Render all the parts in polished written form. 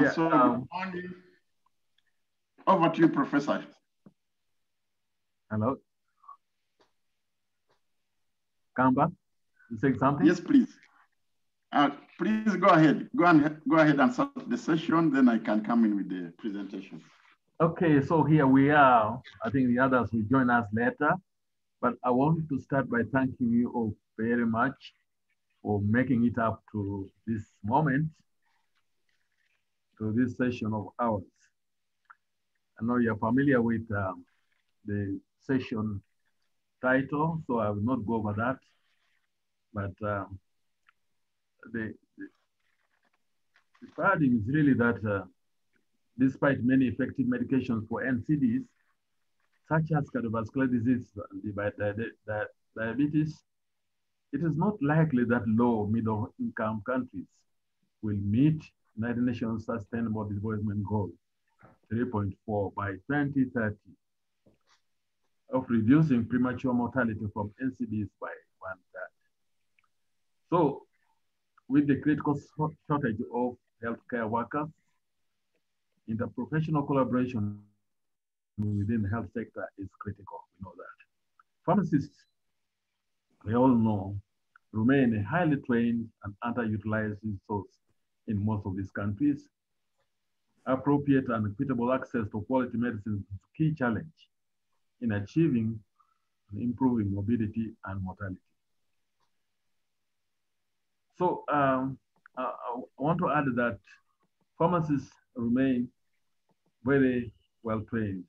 So good morning. Over to you, Professor. Hello. Kamba, you saying something? Yes, please. Please go ahead. Go ahead and start the session, then I can come in with the presentation. Okay, so here we are. I think the others will join us later, but I wanted to start by thanking you all very much for making it up to this moment, to this session of ours. I know you're familiar with the session title, so I will not go over that, but the paradigm is really that despite many effective medications for NCDs, such as cardiovascular disease and diabetes, it is not likely that low middle income countries will meet United Nations Sustainable Development Goal 3.4 by 2030 of reducing premature mortality from NCDs by 1/3. So with the critical shortage of healthcare workers, interprofessional collaboration within the health sector is critical. We know that. Pharmacists, we all know, remain a highly trained and underutilized resource in most of these countries. Appropriate and equitable access to quality medicines is a key challenge in achieving and improving morbidity and mortality. So I want to add that pharmacists remain very well trained,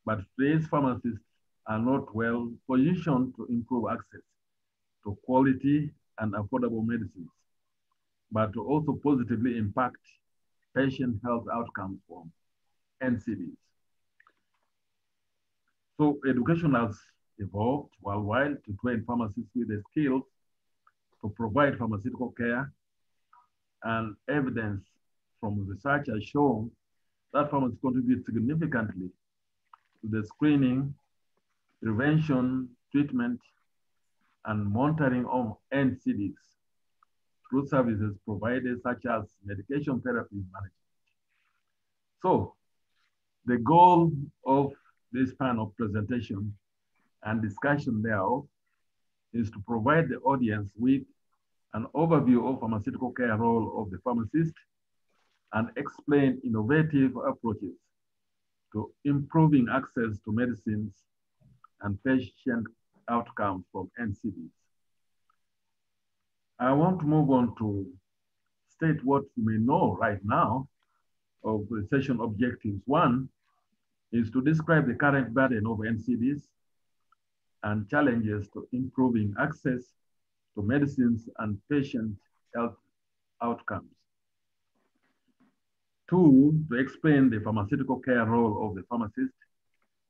but today's pharmacists are not well positioned to improve access to quality and affordable medicines, but to also positively impact patient health outcomes from NCDs. So education has evolved worldwide to train pharmacists with the skills to provide pharmaceutical care, and evidence from research has shown that pharmacists contribute significantly to the screening, prevention, treatment, and monitoring of NCDs through services provided such as medication therapy management. So the goal of this panel presentation and discussion thereof is to provide the audience with an overview of pharmaceutical care role of the pharmacist and explain innovative approaches to improving access to medicines and patient outcomes from NCDs. I want to move on to state what you may know right now of the session objectives. One is to describe the current burden of NCDs and challenges to improving access to medicines and patient health outcomes. Two, to explain the pharmaceutical care role of the pharmacist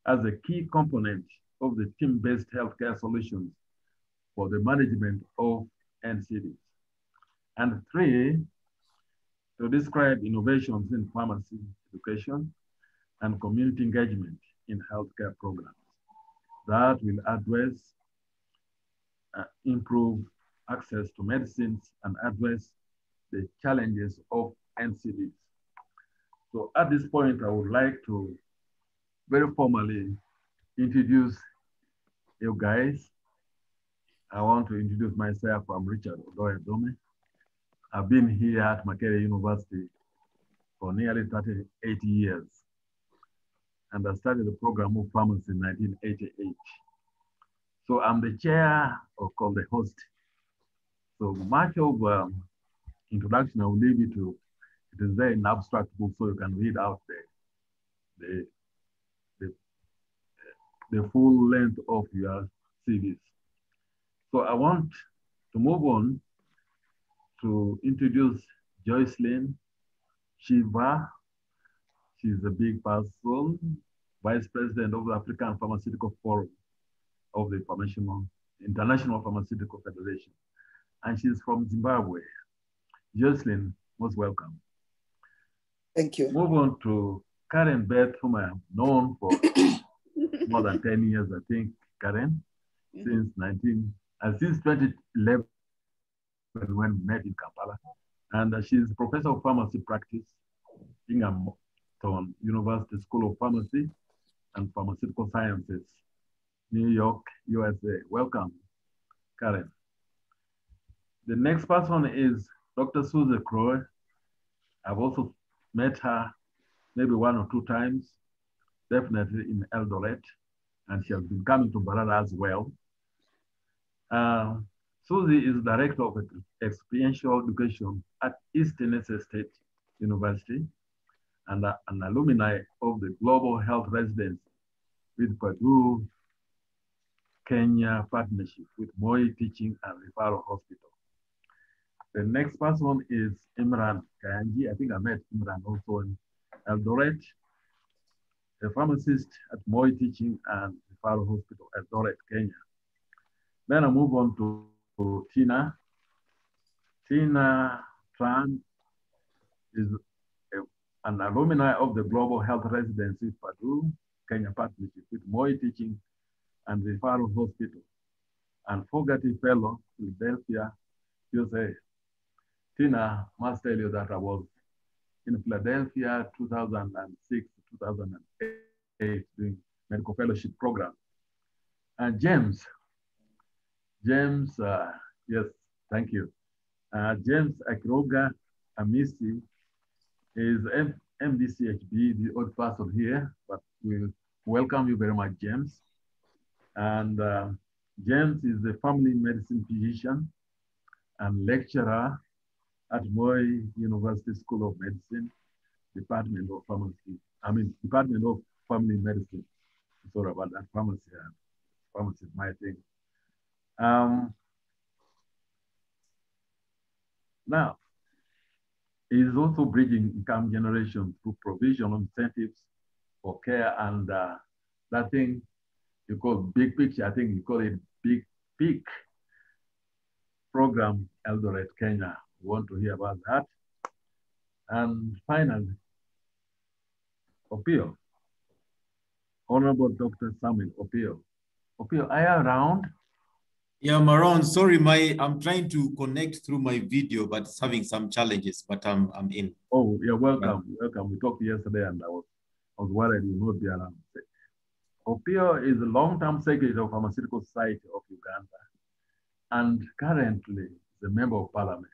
as a key component of the team-based healthcare solutions for the management of NCDs. And three, to describe innovations in pharmacy education and community engagement in healthcare programs that will address, improve access to medicines and address the challenges of NCDs. So at this point, I would like to very formally introduce you guys. I want to introduce myself. I'm Richard Odoye-Dome. I've been here at Makerere University for nearly 38 years. And I started the program of pharmacy in 1988. So I'm the chair or called the host. So much of introduction, I will leave you to, it is there in abstract book, so you can read out the full length of your CVs. So I want to move on to introduce Joycelyn Shiva. She's a big person, Vice President of the African Pharmaceutical Forum of the International Pharmaceutical Federation. And she's from Zimbabwe. Joycelyn, most welcome. Thank you. Move on to Karen Beth, whom I have known for more than 10 years, I think, Karen, since 2011, when we met in Kampala. And she's a professor of pharmacy practice Binghamton University School of Pharmacy and Pharmaceutical Sciences, New York, USA. Welcome, Karen. The next person is Dr. Susie Crowe. I've also met her maybe 1 or 2 times, definitely in Eldoret, and she has been coming to Barara as well. Susie is Director of Experiential Education at East Tennessee State University and an alumni of the Global Health Residency with Purdue, Kenya partnership with Moi Teaching and Referral Hospital. The next person is Imran Kayanji. I think I met Imran also in Eldoret, a pharmacist at Moi Teaching and Referral Hospital, Eldoret, Kenya. Then I move on to Tina. Tina Tran is an alumni of the Global Health Residency, Purdue, Kenya partnership with Moi Teaching and Referral Hospital, and Fogarty Fellow, Philadelphia, USA. Tina must tell you that I was in Philadelphia 2006, 2008 doing medical fellowship program. And James, yes, thank you. James Akiroga Amisi is MD-CHB, the odd person here, but we welcome you very much, James. And James is a family medicine physician and lecturer at Moi University School of Medicine, Department of Department of Family Medicine. Sorry about that, pharmacy is my thing. Now, it is also bridging income generation through provision of incentives for care and that thing you call big picture, I think you call it big peak program, Eldoret, Kenya. We want to hear about that. And finally, Opio, Honorable Dr. Samuel Opio. Opio, are you around? Yeah, I'm around. Sorry, I'm trying to connect through my video, but it's having some challenges, but I'm in. Oh, you're welcome. Yeah. Welcome. We talked yesterday and I was worried you would not be around. Opio is the long-term secretary of Pharmaceutical Society of Uganda and currently is a member of parliament.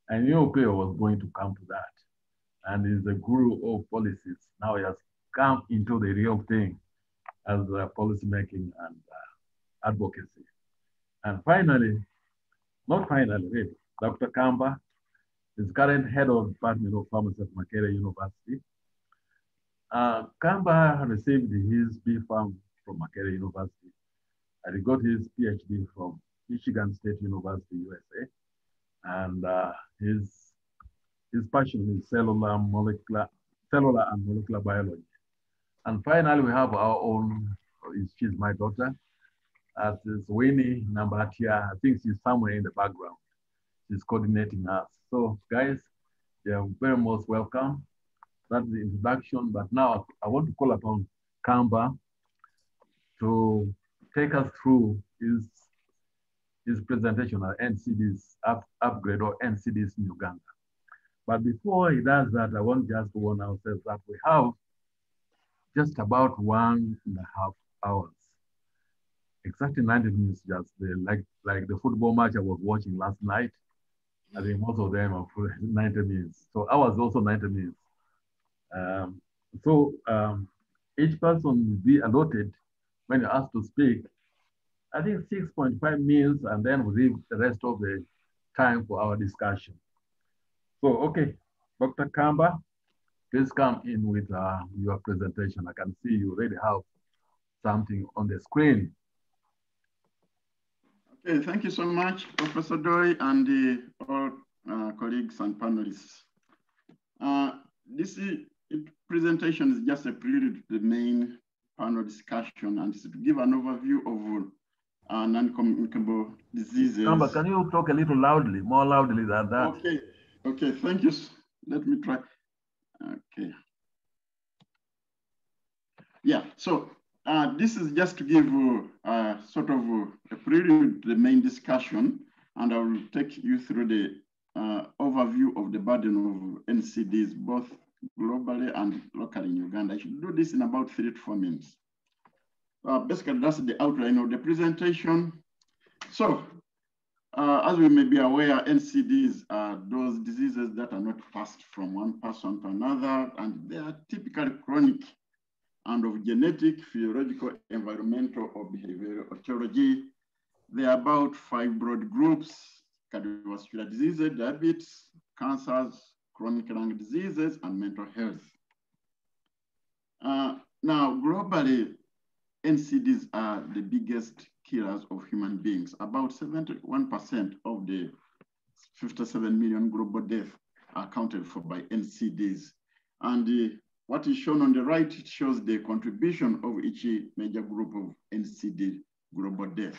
I knew Opio was going to come to that and is the guru of policies. Now he has come into the real thing as policy making and advocacy. And finally, not finally, really, Dr. Kamba is current head of Department of Pharmacy at Makerere University. Kamba received his B.Pharm from Makerere University, and he got his PhD from Michigan State University, USA. And his passion is cellular and molecular biology. And finally, we have our own, she's my daughter, is Winnie Nambatia. I think she's somewhere in the background. She's coordinating us. So guys, you're very most welcome. That's the introduction, but now I want to call upon Kamba to take us through his presentation at NCDs, upgrade or NCDs in Uganda. But before he does that, I want just to warn ourselves that we have just about 1.5 hours. Exactly 90 minutes, just like the football match I was watching last night. I think most of them are 90 minutes. So ours also 90 minutes. Each person will be allotted, when you're asked to speak, I think 6.5 minutes, and then we leave the rest of the time for our discussion. So, okay, Dr. Kamba, please come in with your presentation. I can see you already have something on the screen. Okay, thank you so much, Professor Doi and all colleagues and panelists. This presentation is just a prelude to the main panel discussion, and it's to give an overview of non-communicable diseases. Kamba, can you talk a little loudly, more loudly than that? Okay, thank you. Let me try. Okay. Yeah, so this is just to give sort of a prelude to the main discussion, and I will take you through the overview of the burden of NCDs, both globally and locally in Uganda. I should do this in about 3 to 4 minutes. Basically, that's the outline of the presentation. So, as we may be aware, NCDs are those diseases that are not passed from one person to another, and they are typically chronic and of genetic, physiological, environmental, or behavioral etiology. There are about 5 broad groups: cardiovascular diseases, diabetes, cancers, chronic lung diseases, and mental health. Now, globally, NCDs are the biggest killers of human beings. About 71% of the 57 million global deaths are accounted for by NCDs. And what is shown on the right, it shows the contribution of each major group of NCD global death.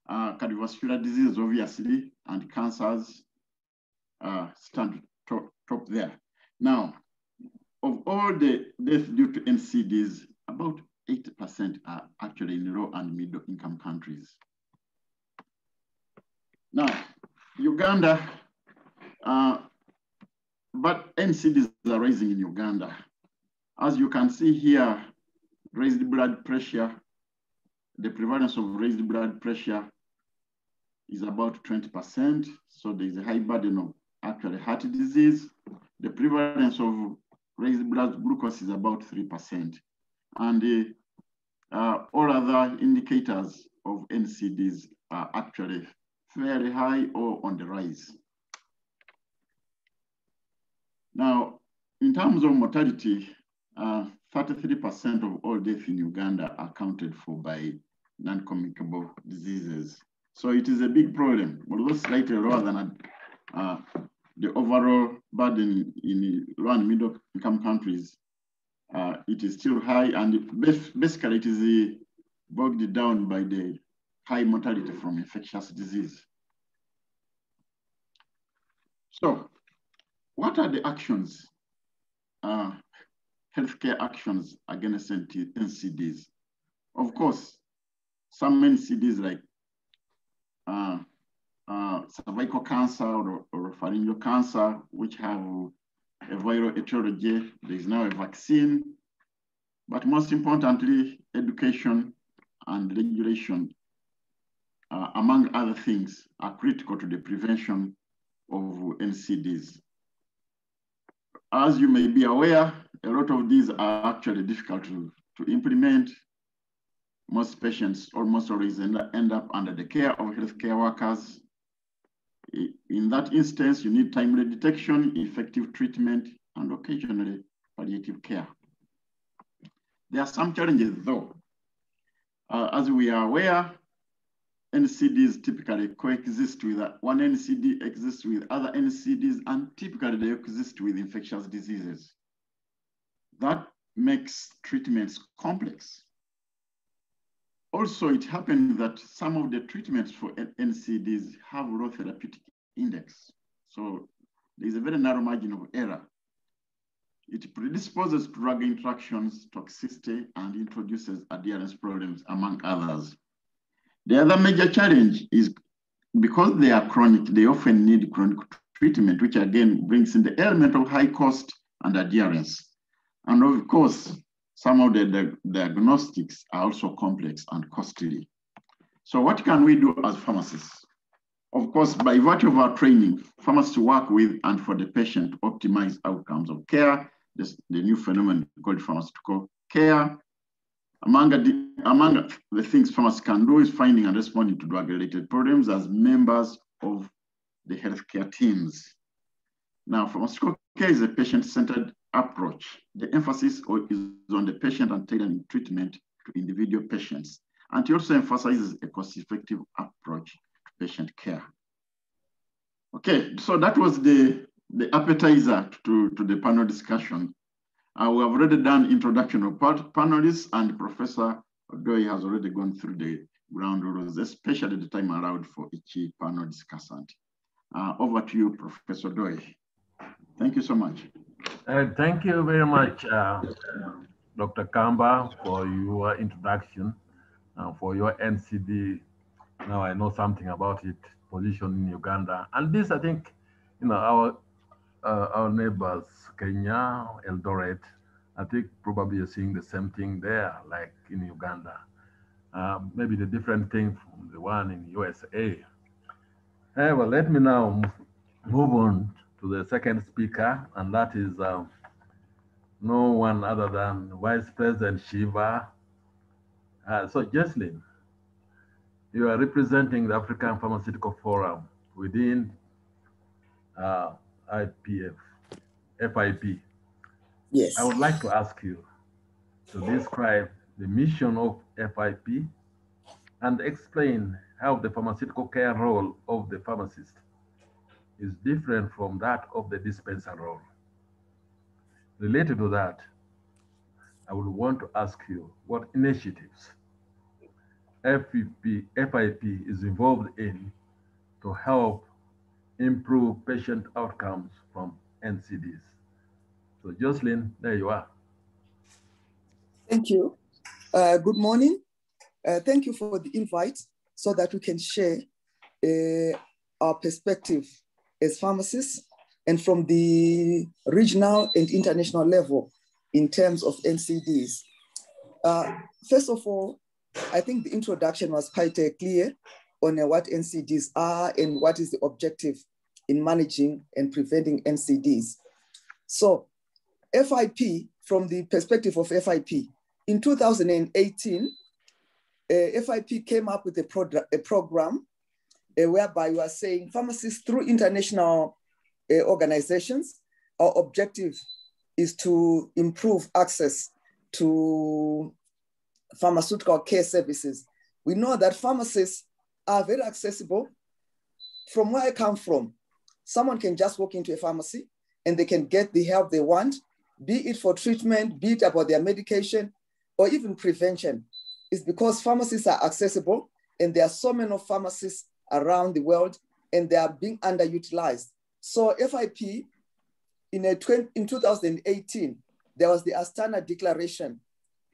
Cardiovascular disease, obviously, and cancers stand top there. Now, of all the deaths due to NCDs, about 80% are actually in low and middle income countries. Now, Uganda, but NCDs are rising in Uganda. As you can see here, raised blood pressure, the prevalence of raised blood pressure is about 20%. So there's a high burden of actually heart disease. The prevalence of raised blood glucose is about 3%. And all other indicators of NCDs are actually fairly high or on the rise. Now, in terms of mortality, 33% of all deaths in Uganda are accounted for by non-communicable diseases. So it is a big problem, although slightly lower than the overall burden in low and middle income countries. It is still high, and basically it is bogged down by the high mortality from infectious disease. So, what are the actions, healthcare actions against NCDs? Of course, some NCDs like cervical cancer or pharyngeal cancer, which have a viral etiology, there is now a vaccine, but most importantly, education and regulation, among other things, are critical to the prevention of NCDs. As you may be aware, a lot of these are actually difficult to implement. Most patients almost always end up under the care of healthcare workers. In that instance, you need timely detection, effective treatment, and occasionally palliative care. There are some challenges though. As we are aware, NCDs typically coexist with one NCD exists with other NCDs, and typically they exist with infectious diseases. That makes treatments complex. Also, it happens that some of the treatments for NCDs have low therapeutic index. So there's a very narrow margin of error. It predisposes to drug interactions, toxicity, and introduces adherence problems, among others. The other major challenge is because they are chronic, they often need chronic treatment, which again brings in the element of high cost and adherence. And of course, some of the diagnostics are also complex and costly. So what can we do as pharmacists? Of course, by virtue of our training, pharmacists work with and for the patient to optimize outcomes of care, the new phenomenon called pharmaceutical care. Among the things pharmacists can do is finding and responding to drug-related problems as members of the healthcare teams. Now, pharmaceutical care is a patient-centered approach. The emphasis is on the patient and tailoring treatment to individual patients. And it also emphasizes a cost-effective approach to patient care. Okay, so that was the appetizer to the panel discussion. We have already done introduction of panelists, and Professor Odoy has already gone through the ground rules, especially the time allowed for each panel discussant. Over to you, Professor Odoy. Thank you so much. Thank you very much, Dr. Kamba, for your introduction, for your NCD. Now I know something about it, position in Uganda. And this, I think, our our neighbors, Kenya, Eldoret, I think probably you're seeing the same thing there, like in Uganda. Maybe the different thing from the one in USA. Well, let me now move on to the second speaker, and that is no one other than Vice President Shiva. So Joycelyn, you are representing the African Pharmaceutical Forum within FIP. Yes. I would like to ask you to describe the mission of FIP and explain how the pharmaceutical care role of the pharmacist is different from that of the dispenser role. Related to that, I would want to ask you what initiatives FIP is involved in to help improve patient outcomes from NCDs. So Joycelyn, there you are. Thank you. Good morning. Thank you for the invite so that we can share our perspective as pharmacists and from the regional and international level in terms of NCDs. First of all, I think the introduction was quite clear on what NCDs are and what is the objective in managing and preventing NCDs. So FIP, from the perspective of FIP, in 2018, FIP came up with a program whereby you are saying pharmacists through international organizations, our objective is to improve access to pharmaceutical care services. We know that pharmacists are very accessible. From where I come from, someone can just walk into a pharmacy and they can get the help they want, be it for treatment, be it about their medication, or even prevention. It's because pharmacists are accessible and there are so many pharmacists around the world and they are being underutilized. So FIP, in 2018, there was the Astana Declaration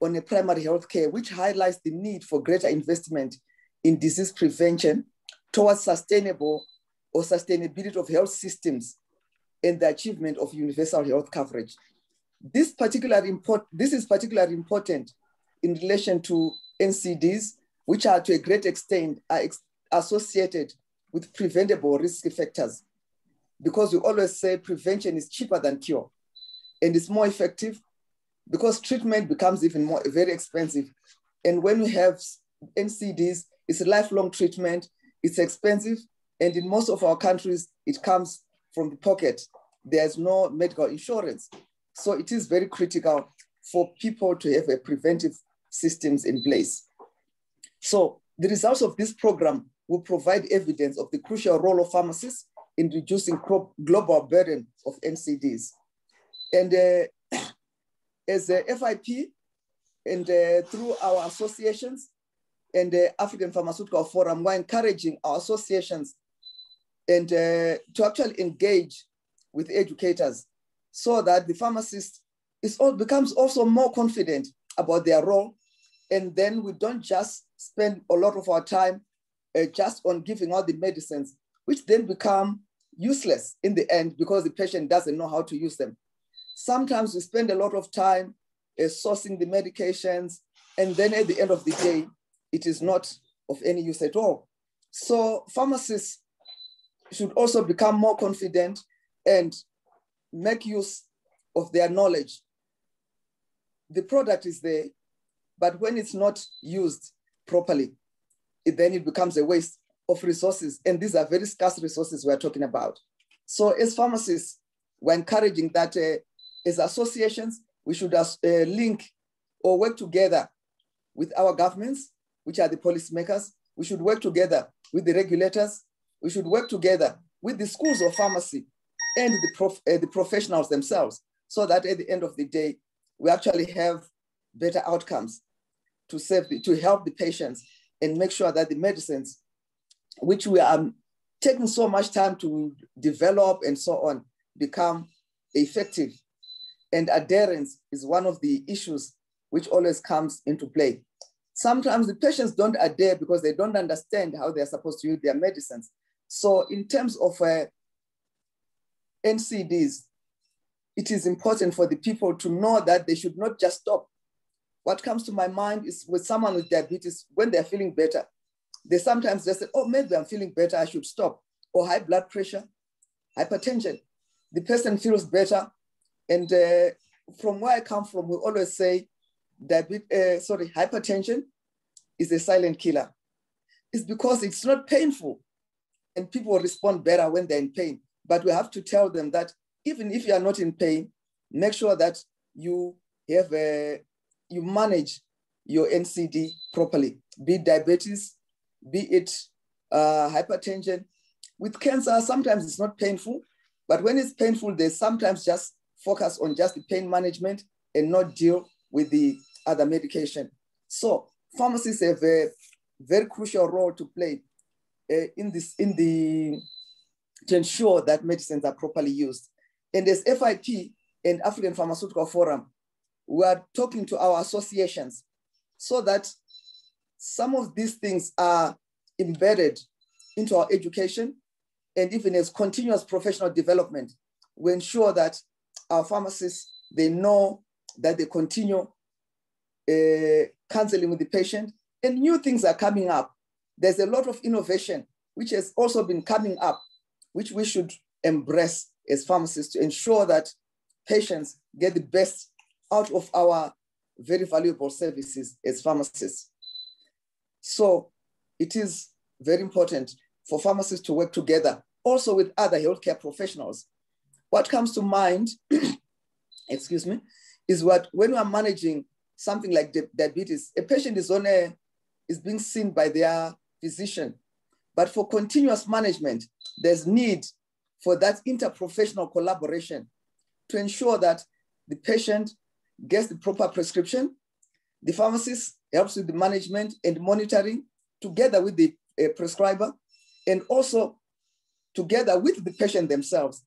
on a primary health care, which highlights the need for greater investment in disease prevention towards sustainable or sustainability of health systems and the achievement of universal health coverage. This is particularly important in relation to NCDs, which are to a great extent are associated with preventable risk factors, because we always say prevention is cheaper than cure and it's more effective because treatment becomes even more very expensive. And when we have NCDs, it's a lifelong treatment, it's expensive, and in most of our countries, it comes from the pocket. There's no medical insurance. So it is very critical for people to have a preventive systems in place. So the results of this program will provide evidence of the crucial role of pharmacists in reducing global burden of NCDs. And as a FIP and through our associations and the African Pharmaceutical Forum, we're encouraging our associations and to actually engage with educators so that the pharmacist becomes also more confident about their role. And then we don't just spend a lot of our time just on giving out the medicines, which then become useless in the end because the patient doesn't know how to use them. Sometimes we spend a lot of time sourcing the medications, and then at the end of the day, it is not of any use at all. So pharmacists should also become more confident and make use of their knowledge. The product is there, but when it's not used properly, then it becomes a waste of resources. And these are very scarce resources we're talking about. So as pharmacists, we're encouraging that as associations, we should link or work together with our governments, which are the policymakers. We should work together with the regulators. We should work together with the schools of pharmacy and the professionals themselves, so that at the end of the day, we actually have better outcomes to help the patients and make sure that the medicines, which we are taking so much time to develop and so on, become effective. And adherence is one of the issues which always comes into play. Sometimes the patients don't adhere because they don't understand how they're supposed to use their medicines. So in terms of NCDs, it is important for the people to know that they should not just stop. What comes to my mind is with someone with diabetes, when they're feeling better, they sometimes just say, oh, maybe I'm feeling better, I should stop. Or high blood pressure, hypertension. The person feels better. And from where I come from, we always say hypertension is a silent killer. It's because it's not painful and people respond better when they're in pain. But we have to tell them that even if you are not in pain, make sure that you have you manage your NCD properly, be it diabetes, be it hypertension. With cancer, sometimes it's not painful, but when it's painful, they sometimes just focus on just the pain management and not deal with the other medication. So pharmacists have a very crucial role to play to ensure that medicines are properly used. And as FIP and African Pharmaceutical Forum, we are talking to our associations so that some of these things are embedded into our education, and even as continuous professional development, we ensure that our pharmacists, they know that they continue counseling with the patient, and new things are coming up. There's a lot of innovation which has also been coming up, which we should embrace as pharmacists to ensure that patients get the best out of our very valuable services as pharmacists. So it is very important for pharmacists to work together, also with other healthcare professionals. What comes to mind, excuse me, is when we are managing something like diabetes, a patient is being seen by their physician. But for continuous management, there's need for that interprofessional collaboration to ensure that the patient gets the proper prescription, the pharmacist helps with the management and monitoring together with the prescriber, and also together with the patient themselves.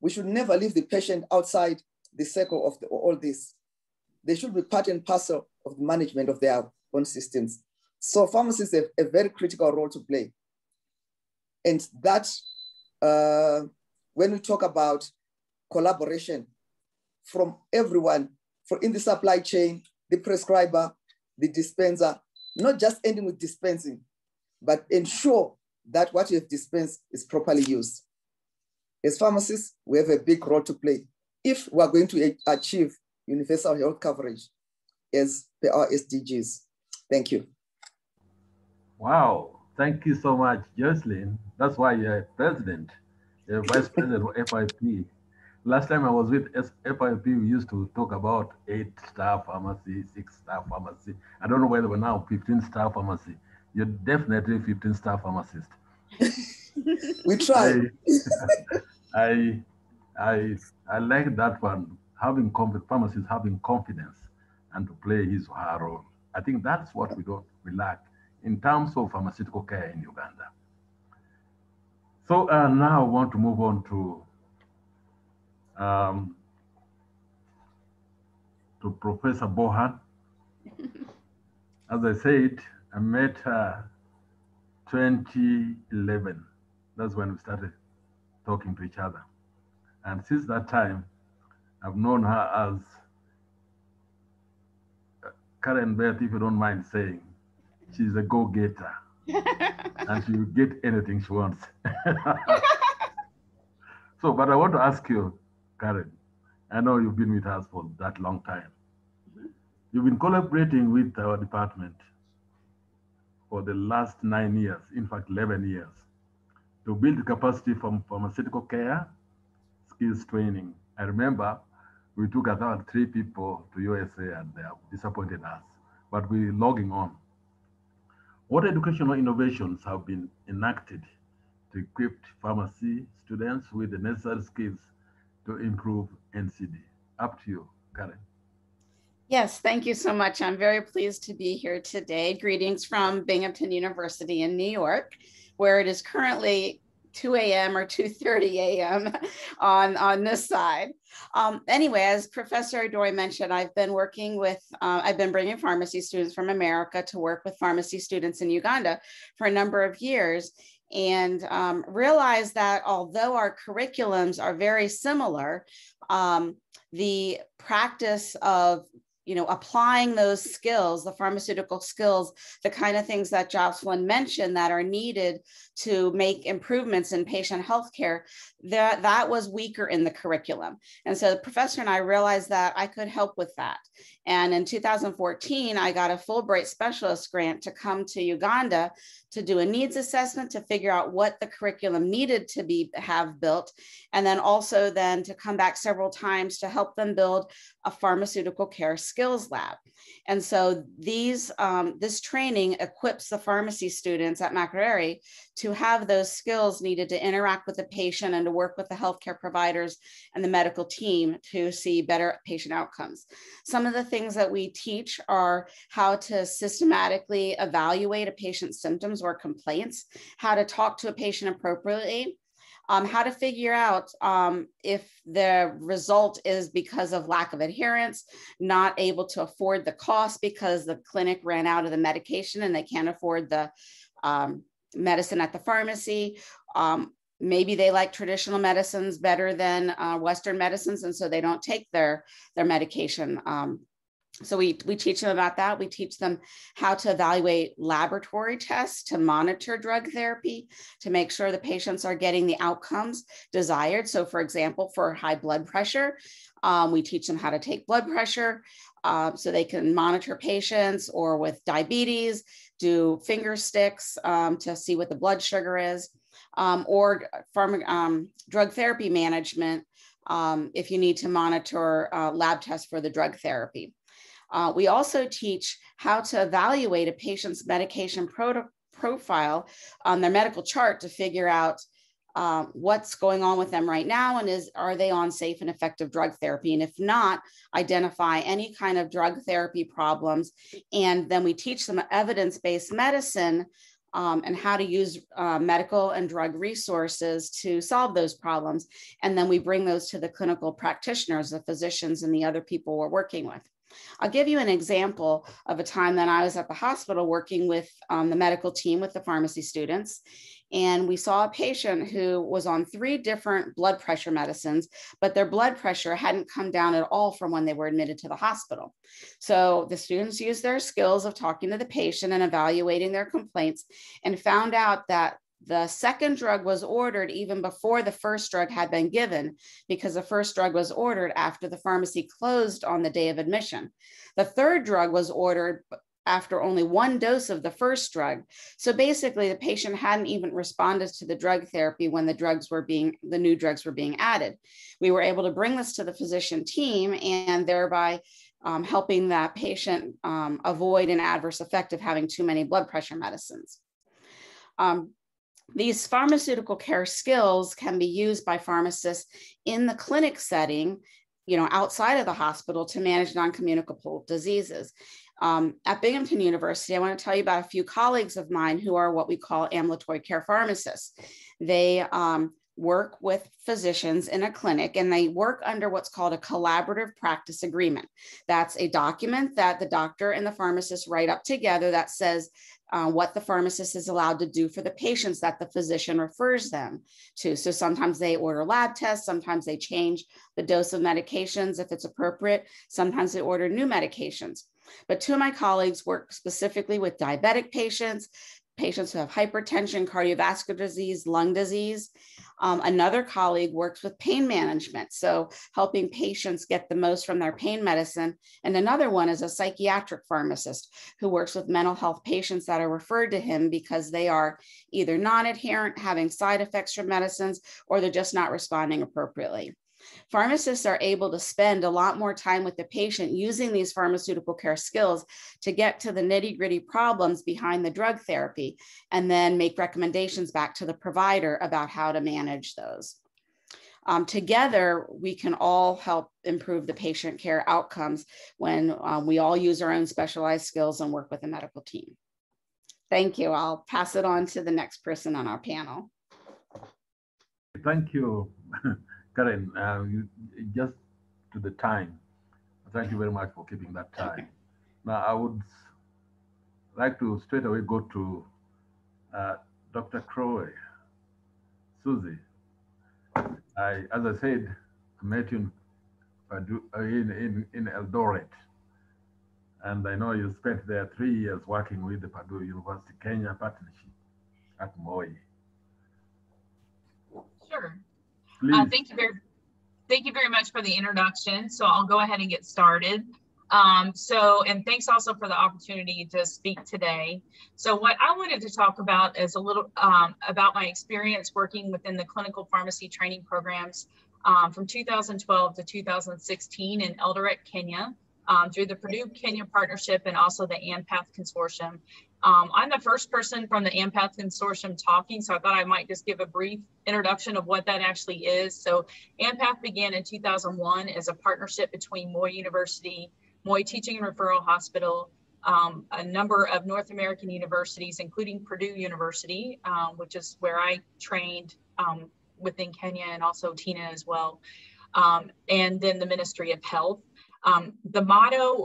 We should never leave the patient outside the circle of all this. They should be part and parcel of the management of their own systems. So pharmacists have a very critical role to play. And that, when we talk about collaboration from everyone, in the supply chain, the prescriber, the dispenser, not just ending with dispensing, but ensure that what you have dispensed is properly used. As pharmacists, we have a big role to play if we're going to achieve universal health coverage as per our SDGs. Thank you. Wow, thank you so much, Joycelyn. That's why you're president, you're vice president of FIP. Last time I was with FIP, we used to talk about 8-star pharmacy, 6-star pharmacy. I don't know whether we're now 15-star pharmacy. You're definitely 15-star pharmacist. We try. I like that one, pharmacists having confidence and to play his or her role. I think that's what we lack in terms of pharmaceutical care in Uganda. So now I want to move on to Professor Bohan. As I said, I met her 2011. That's when we started talking to each other. And since that time, I've known her as Karen Beth, if you don't mind saying, she's a go-getter. And she will get anything she wants. So, but I want to ask you, Karen, I know you've been with us for that long time. You've been collaborating with our department for the last 9 years, in fact, 11 years, to build capacity from pharmaceutical care, skills training. I remember we took about 3 people to USA and they have disappointed us, but we're logging on. What educational innovations have been enacted to equip pharmacy students with the necessary skills to improve NCD? Up to you, Karen. Yes, thank you so much. I'm very pleased to be here today. Greetings from Binghamton University in New York, where it is currently 2 a.m. or 2:30 a.m. on this side. Anyway, as Professor Adori mentioned, I've been bringing pharmacy students from America to work with pharmacy students in Uganda for a number of years. and realized that although our curriculums are very similar, the practice of applying those skills, the pharmaceutical skills, the kind of things that Joycelyn mentioned that are needed to make improvements in patient healthcare, that was weaker in the curriculum. And so the professor and I realized that I could help with that. And in 2014, I got a Fulbright specialist grant to come to Uganda to do a needs assessment to figure out what the curriculum needed to have built, and then also then to come back several times to help them build a pharmaceutical care skills lab. And so this training equips the pharmacy students at Makerere to have those skills needed to interact with the patient and to work with the healthcare providers and the medical team to see better patient outcomes. Some of the things that we teach are how to systematically evaluate a patient's symptoms or complaints, how to talk to a patient appropriately, how to figure out if the result is because of lack of adherence, not able to afford the cost because the clinic ran out of the medication and they can't afford the medicine at the pharmacy. Maybe they like traditional medicines better than Western medicines, and so they don't take their medication. So we teach them about that. We teach them how to evaluate laboratory tests to monitor drug therapy, to make sure the patients are getting the outcomes desired. So for example, for high blood pressure, we teach them how to take blood pressure so they can monitor patients, or with diabetes, do finger sticks to see what the blood sugar is, or drug therapy management if you need to monitor lab tests for the drug therapy. We also teach how to evaluate a patient's medication profile on their medical chart to figure out what's going on with them right now, and are they on safe and effective drug therapy? And if not, identify any kind of drug therapy problems. And then we teach them evidence-based medicine and how to use medical and drug resources to solve those problems. And then we bring those to the clinical practitioners, the physicians, and the other people we're working with. I'll give you an example of a time that I was at the hospital working with the medical team with the pharmacy students. And we saw a patient who was on 3 different blood pressure medicines, but their blood pressure hadn't come down at all from when they were admitted to the hospital. So the students used their skills of talking to the patient and evaluating their complaints, and found out that the second drug was ordered even before the first drug had been given, because the first drug was ordered after the pharmacy closed on the day of admission. The third drug was ordered after only 1 dose of the first drug. So basically the patient hadn't even responded to the drug therapy when the new drugs were being added. We were able to bring this to the physician team, and thereby helping that patient avoid an adverse effect of having too many blood pressure medicines. These pharmaceutical care skills can be used by pharmacists in the clinic setting, outside of the hospital, to manage non-communicable diseases. At Binghamton University, I want to tell you about a few colleagues of mine who are what we call ambulatory care pharmacists. They work with physicians in a clinic, and they work under what's called a collaborative practice agreement. That's a document that the doctor and the pharmacist write up together that says what the pharmacist is allowed to do for the patients that the physician refers them to. So sometimes they order lab tests, sometimes they change the dose of medications if it's appropriate, sometimes they order new medications. But 2 of my colleagues work specifically with diabetic patients, patients who have hypertension, cardiovascular disease, lung disease. Another colleague works with pain management, so helping patients get the most from their pain medicine. And another one is a psychiatric pharmacist who works with mental health patients that are referred to him because they are either non-adherent, having side effects from medicines, or they're just not responding appropriately. Pharmacists are able to spend a lot more time with the patient using these pharmaceutical care skills to get to the nitty-gritty problems behind the drug therapy, and then make recommendations back to the provider about how to manage those. Together, we can all help improve the patient care outcomes when we all use our own specialized skills and work with a medical team. Thank you. I'll pass it on to the next person on our panel. Thank you. Karen, just to the time, thank you very much for keeping that time. Now, I would like to straight away go to Dr. Crowe, Susie, as I said, I met you in Eldoret. And I know you spent there 3 years working with the Purdue University Kenya partnership at Moi. Sure. Please. Thank you very much for the introduction. So I'll go ahead and get started. And thanks also for the opportunity to speak today. So what I wanted to talk about is a little about my experience working within the clinical pharmacy training programs from 2012 to 2016 in Eldoret, Kenya, through the Purdue Kenya Partnership and also the Empath Consortium. I'm the first person from the Empath Consortium talking, so I thought I might just give a brief introduction of what that actually is. So Empath began in 2001 as a partnership between Moi University, Moi Teaching and Referral Hospital, a number of North American universities, including Purdue University, which is where I trained within Kenya, and also Tina as well, and then the Ministry of Health. The motto,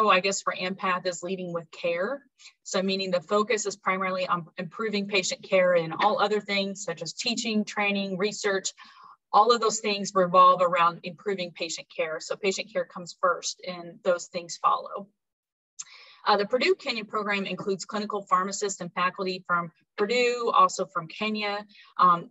I guess, for Empath is leading with care. So meaning the focus is primarily on improving patient care, and all other things such as teaching, training, research, all of those things revolve around improving patient care. So patient care comes first and those things follow. The Purdue Kenya program includes clinical pharmacists and faculty from Purdue, also from Kenya,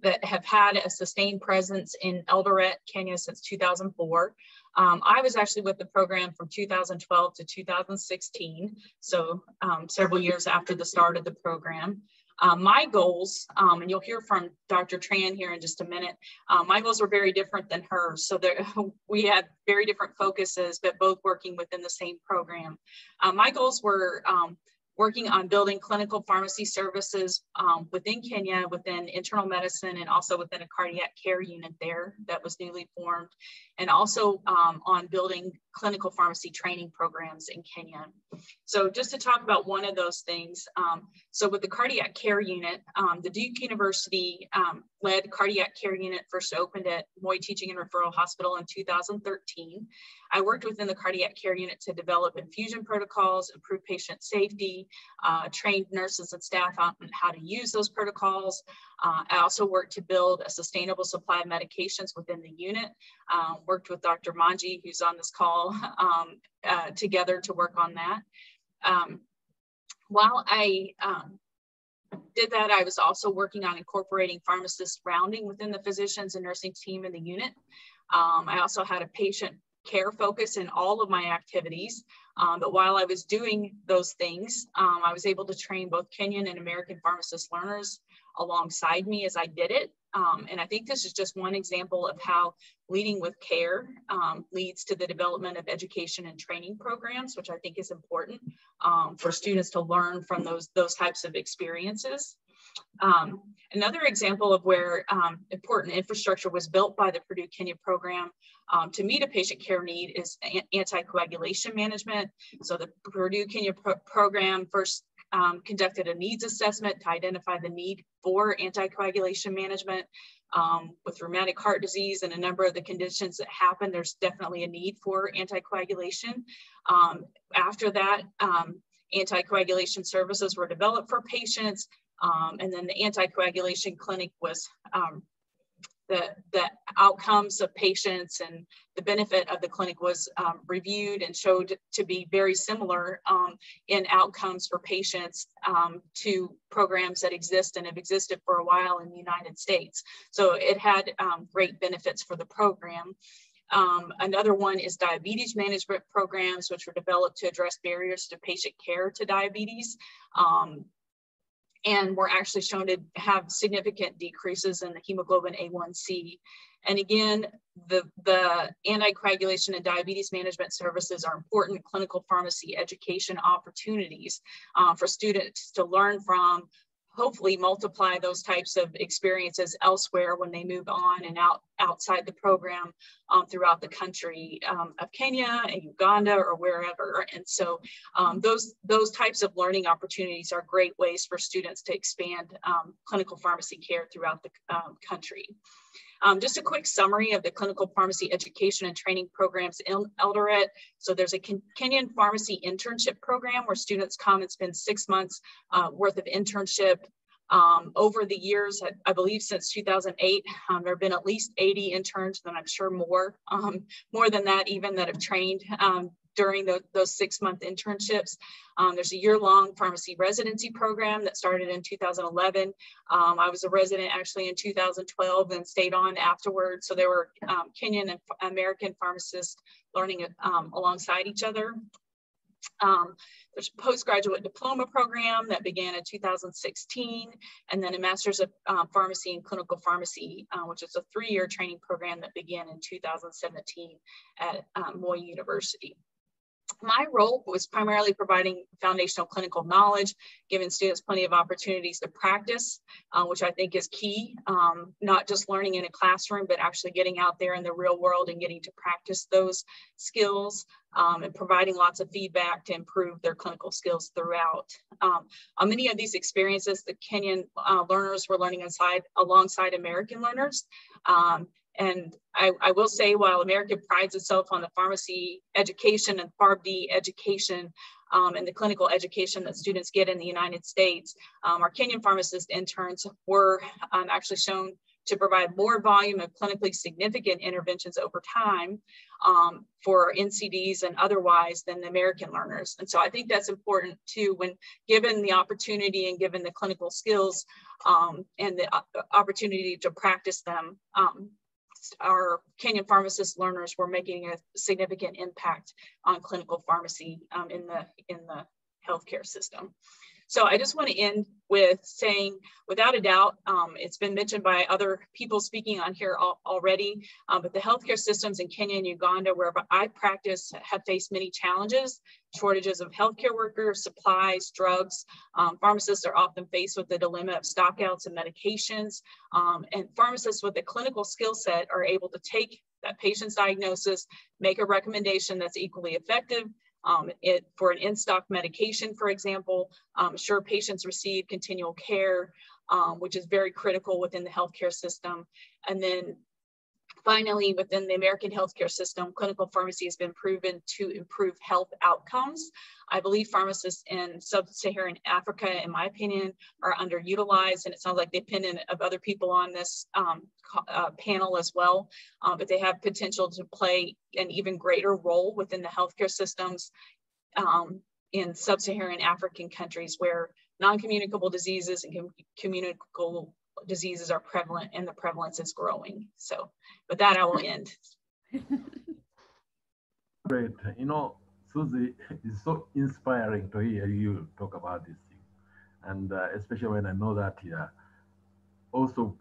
that have had a sustained presence in Eldoret, Kenya since 2004. I was actually with the program from 2012 to 2016, so several years after the start of the program. My goals, and you'll hear from Dr. Tran here in just a minute, my goals were very different than hers. So we had very different focuses, but both working within the same program. My goals were working on building clinical pharmacy services within Kenya, within internal medicine, and also within a cardiac care unit there that was newly formed, and also on building clinical pharmacy training programs in Kenya. So just to talk about one of those things, so with the cardiac care unit, the Duke University led cardiac care unit first opened at Moi Teaching and Referral Hospital in 2013. I worked within the cardiac care unit to develop infusion protocols, improve patient safety, trained nurses and staff on how to use those protocols. I also worked to build a sustainable supply of medications within the unit. Worked with Dr. Manji, who's on this call, together to work on that. While I did that, I was also working on incorporating pharmacist rounding within the physicians and nursing team in the unit. I also had a patient care focus in all of my activities. But while I was doing those things, I was able to train both Kenyan and American pharmacist learners alongside me as I did it. And I think this is just one example of how leading with care leads to the development of education and training programs, which I think is important for students to learn from those types of experiences. Another example of where important infrastructure was built by the Purdue Kenya program to meet a patient care need is anticoagulation management. So the Purdue Kenya program first conducted a needs assessment to identify the need for anticoagulation management. With rheumatic heart disease and a number of the conditions that happen, there's definitely a need for anticoagulation. After that, anticoagulation services were developed for patients. And then the anticoagulation clinic was the outcomes of patients and the benefit of the clinic was reviewed and showed to be very similar in outcomes for patients to programs that exist and have existed for a while in the United States. So it had great benefits for the program. Another one is diabetes management programs, which were developed to address barriers to patient care to diabetes. And were actually shown to have significant decreases in the hemoglobin A1C. And again, the anticoagulation and diabetes management services are important clinical pharmacy education opportunities for students to learn from, hopefully multiply those types of experiences elsewhere when they move on and outside the program throughout the country of Kenya and Uganda or wherever. And so those types of learning opportunities are great ways for students to expand clinical pharmacy care throughout the country. Just a quick summary of the clinical pharmacy education and training programs in Eldoret. So there's a Kenyan pharmacy internship program where students come and spend 6 months worth of internship. Over the years, I believe since 2008, there have been at least 80 interns, and I'm sure more than that even, that have trained during those 6-month internships. There's a year-long pharmacy residency program that started in 2011. I was a resident actually in 2012 and stayed on afterwards. So there were Kenyan and American pharmacists learning alongside each other. There's a postgraduate diploma program that began in 2016, and then a master's of pharmacy and clinical pharmacy, which is a 3-year training program that began in 2017 at Moi University. My role was primarily providing foundational clinical knowledge, giving students plenty of opportunities to practice, which I think is key, not just learning in a classroom, but actually getting out there in the real world and getting to practice those skills, and providing lots of feedback to improve their clinical skills throughout. On many of these experiences, the Kenyan learners were learning alongside American learners. And I will say, while America prides itself on the pharmacy education and PharmD education and the clinical education that students get in the United States, our Kenyan pharmacist interns were actually shown to provide more volume of clinically significant interventions over time for NCDs and otherwise than the American learners. And so I think that's important too, when given the opportunity and given the clinical skills and the opportunity to practice them. Our Kenyan pharmacist learners were making a significant impact on clinical pharmacy in the healthcare system. So I just want to end with saying, without a doubt, it's been mentioned by other people speaking on here already, but the healthcare systems in Kenya and Uganda, where I practice, have faced many challenges: shortages of healthcare workers, supplies, drugs. Pharmacists are often faced with the dilemma of stockouts and medications, and pharmacists with a clinical skill set are able to take that patient's diagnosis, make a recommendation that's equally effective, for an in-stock medication, for example, ensure patients receive continual care, which is very critical within the healthcare system. And then finally, within the American healthcare system, clinical pharmacy has been proven to improve health outcomes. I believe pharmacists in sub-Saharan Africa, in my opinion, are underutilized, and it sounds like dependent of other people on this panel as well, but they have potential to play an even greater role within the healthcare systems in sub-Saharan African countries where non-communicable diseases and communicable diseases are prevalent, and the prevalence is growing. So with that, I will end. Great. You know, Susie, it's so inspiring to hear you talk about this thing. And especially when I know that you're also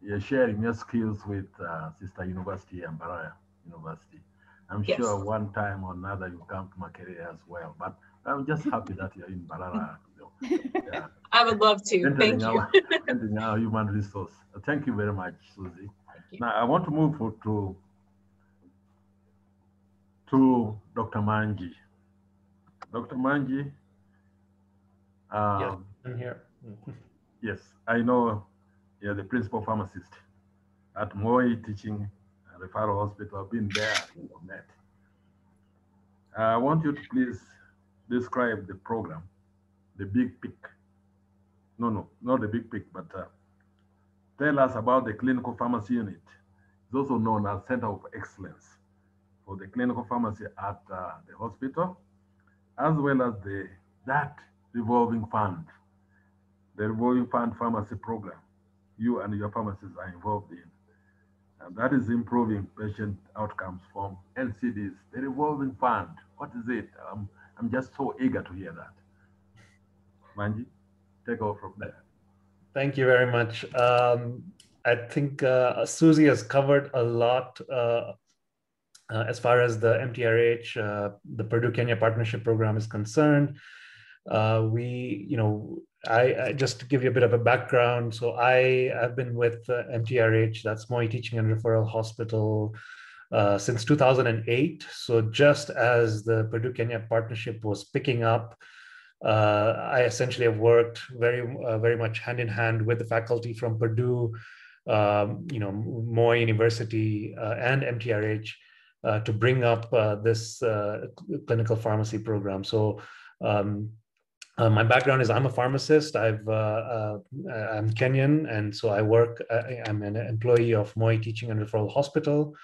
you're sharing your skills with Sister University and Baraya University. I'm Yes. sure one time or another you come to Makerere as well. But I'm just happy that you're in Barara. Yeah. I would love to. Thank you. Entering our human resource. Thank you very much, Susie. Now I want to move to Dr. Manji. Dr. Manji. Yes, I'm here. Yes, I know you're the principal pharmacist at Moi Teaching Referral Hospital. I've been there, met. I want you to please describe the program, the big pic. No, not the big pic, but tell us about the clinical pharmacy unit. It's also known as Center of Excellence for the clinical pharmacy at the hospital, as well as that revolving fund, the revolving fund pharmacy program you and your pharmacists are involved in. And that is improving patient outcomes from NCDs. The revolving fund, what is it? I'm just so eager to hear that. Manji, take over from there. Thank you very much. I think Susie has covered a lot as far as the MTRH, the Purdue-Kenya Partnership Program is concerned. I just to give you a bit of a background. So I have been with MTRH, that's Moi Teaching and Referral Hospital, since 2008. So just as the Purdue-Kenya Partnership was picking up, I essentially have worked very much hand in hand with the faculty from Purdue Moy University and MTRH to bring up this clinical pharmacy program. So my background is I'm a pharmacist. I'm Kenyan, and so I'm an employee of Moy Teaching and Referral Hospital,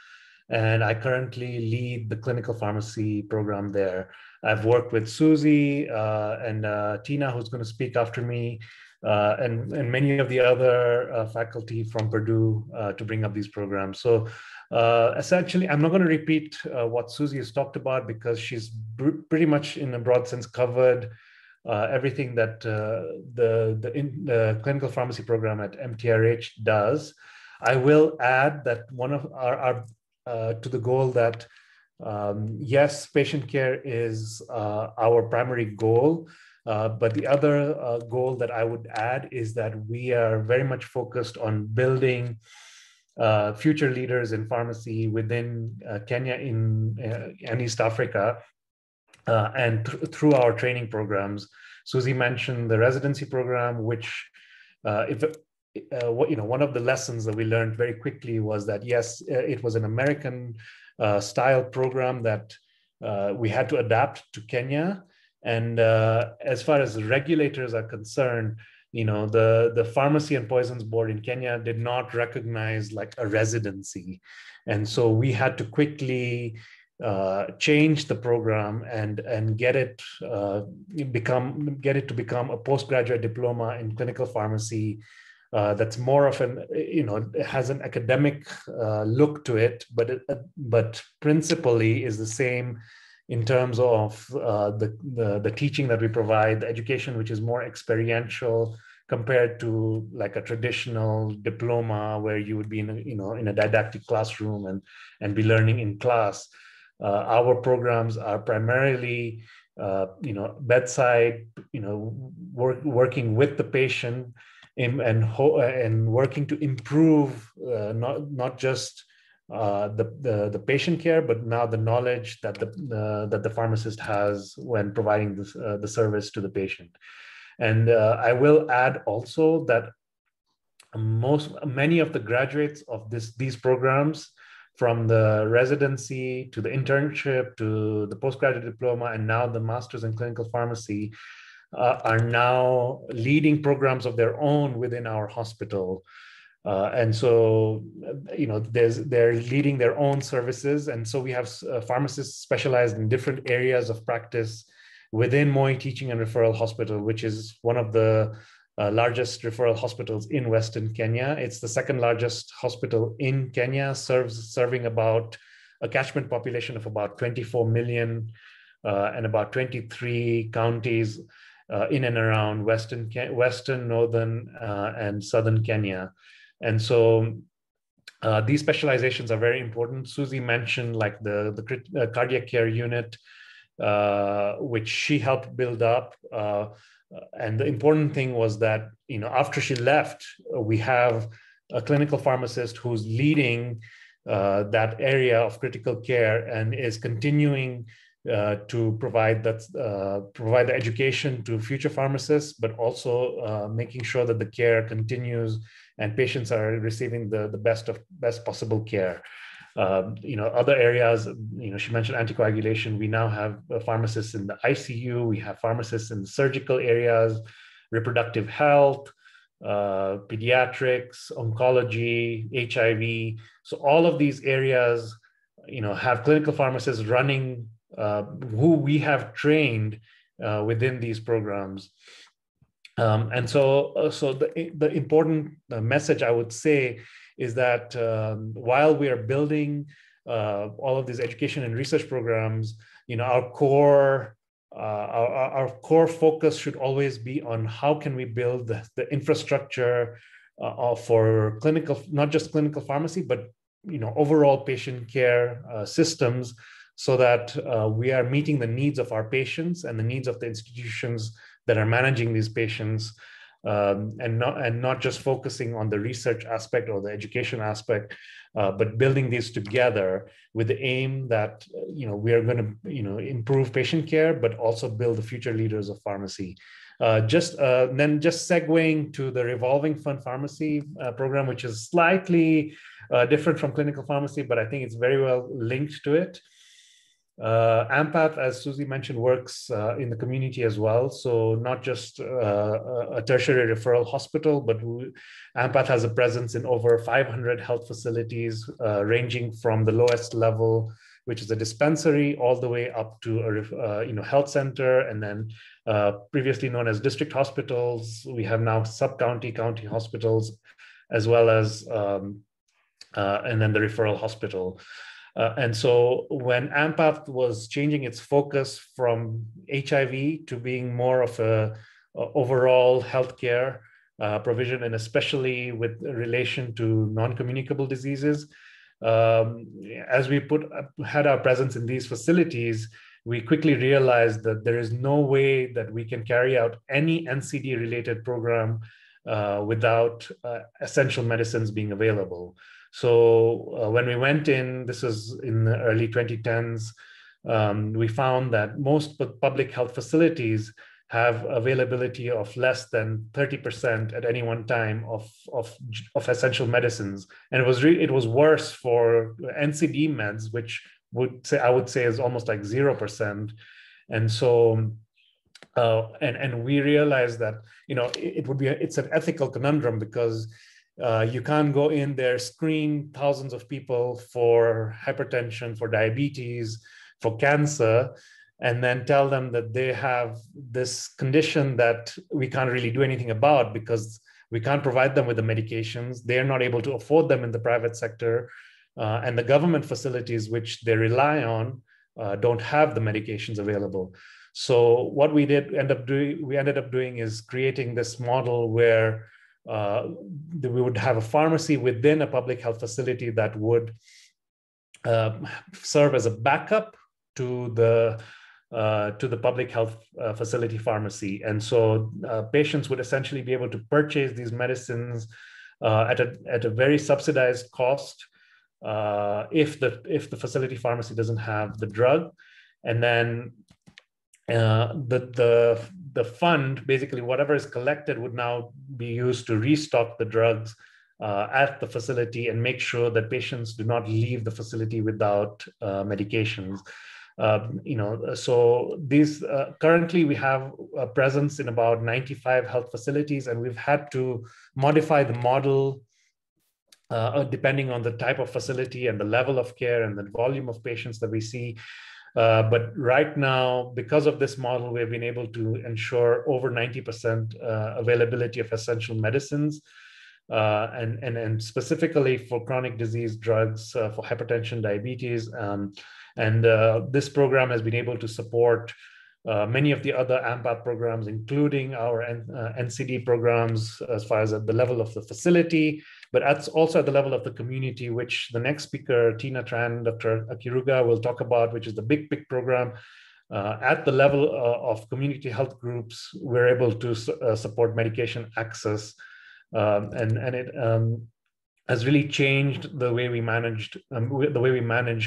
and I currently lead the clinical pharmacy program there. I've worked with Susie and Tina, who's going to speak after me, and many of the other faculty from Purdue to bring up these programs. So essentially, I'm not going to repeat what Susie has talked about because she's pretty much in a broad sense covered everything that the clinical pharmacy program at MTRH does. I will add that one of our to the goal that yes, patient care is our primary goal, but the other goal that I would add is that we are very much focused on building future leaders in pharmacy within Kenya and East Africa, and through our training programs. Susie mentioned the residency program, which one of the lessons that we learned very quickly was that, yes, it was an American style program that we had to adapt to Kenya. And as far as regulators are concerned, the Pharmacy and Poisons Board in Kenya did not recognize like a residency. And so we had to quickly change the program and get it to become a postgraduate diploma in clinical pharmacy that's more of an, it has an academic look to it, but principally is the same in terms of the teaching that we provide, the education, which is more experiential compared to like a traditional diploma where you would be in a didactic classroom and be learning in class. Our programs are primarily bedside, working with the patient and working to improve not just the patient care, but now the knowledge that the pharmacist has when providing the service to the patient. And I will add also that many of the graduates of these programs, from the residency to the internship to the postgraduate diploma and now the master's in clinical pharmacy, are now leading programs of their own within our hospital. And so, they're leading their own services. And so we have pharmacists specialized in different areas of practice within Moy Teaching and Referral Hospital, which is one of the largest referral hospitals in Western Kenya. It's the second largest hospital in Kenya, serving about a catchment population of about 24 million and about 23 counties in and around Western, Northern, and Southern Kenya. And so these specializations are very important. Susie mentioned like the cardiac care unit, which she helped build up. And the important thing was that, after she left, we have a clinical pharmacist who's leading that area of critical care and is continuing to provide the education to future pharmacists, but also making sure that the care continues and patients are receiving the best possible care. Other areas, she mentioned anticoagulation. We now have pharmacists in the ICU. We have pharmacists in the surgical areas, reproductive health, pediatrics, oncology, HIV. So all of these areas, have clinical pharmacists running who we have trained within these programs. And so the important message I would say is that while we are building all of these education and research programs, our core focus should always be on how can we build the infrastructure for clinical, not just clinical pharmacy, but overall patient care systems, so that we are meeting the needs of our patients and the needs of the institutions that are managing these patients. and not just focusing on the research aspect or the education aspect, but building these together with the aim that we are going to improve patient care, but also build the future leaders of pharmacy. Then just segueing to the Revolving Fund Pharmacy program, which is slightly different from clinical pharmacy, but I think it's very well linked to it. Empath, as Susie mentioned, works in the community as well. So not just a tertiary referral hospital, but Empath has a presence in over 500 health facilities, ranging from the lowest level, which is a dispensary, all the way up to a health center, and then previously known as district hospitals. We have now sub-county, county hospitals, as well as and then the referral hospital. And so when Empath was changing its focus from HIV to being more of a overall healthcare provision, and especially with relation to non-communicable diseases, as we had our presence in these facilities, we quickly realized that there is no way that we can carry out any NCD related program without essential medicines being available. So when we went in, this was in the early 2010s, we found that most public health facilities have availability of less than 30% at any one time of essential medicines. And it was worse for NCD meds, which I would say is almost like 0%. And so and we realized that it's an ethical conundrum, because you can't go in there, screen thousands of people for hypertension, for diabetes, for cancer, and then tell them that they have this condition that we can't really do anything about because we can't provide them with the medications. They're not able to afford them in the private sector. And the government facilities which they rely on don't have the medications available. So what we ended up doing is creating this model where we would have a pharmacy within a public health facility that would serve as a backup to the public health facility pharmacy. And so patients would essentially be able to purchase these medicines at a very subsidized cost if the facility pharmacy doesn't have the drug. And then the fund, basically whatever is collected, would now be used to restock the drugs at the facility and make sure that patients do not leave the facility without medications. So these currently we have a presence in about 95 health facilities, and we've had to modify the model depending on the type of facility and the level of care and the volume of patients that we see. But right now, because of this model, we've been able to ensure over 90% availability of essential medicines, and specifically for chronic disease drugs, for hypertension, diabetes. And this program has been able to support many of the other Empath programs, including our NCD programs, as far as at the level of the facility, but also at the level of the community, which the next speaker, Tina Tran, Dr. Akiruga, will talk about, which is the Big PIC program. At the level of community health groups, we're able to support medication access, and it has really changed the way we manage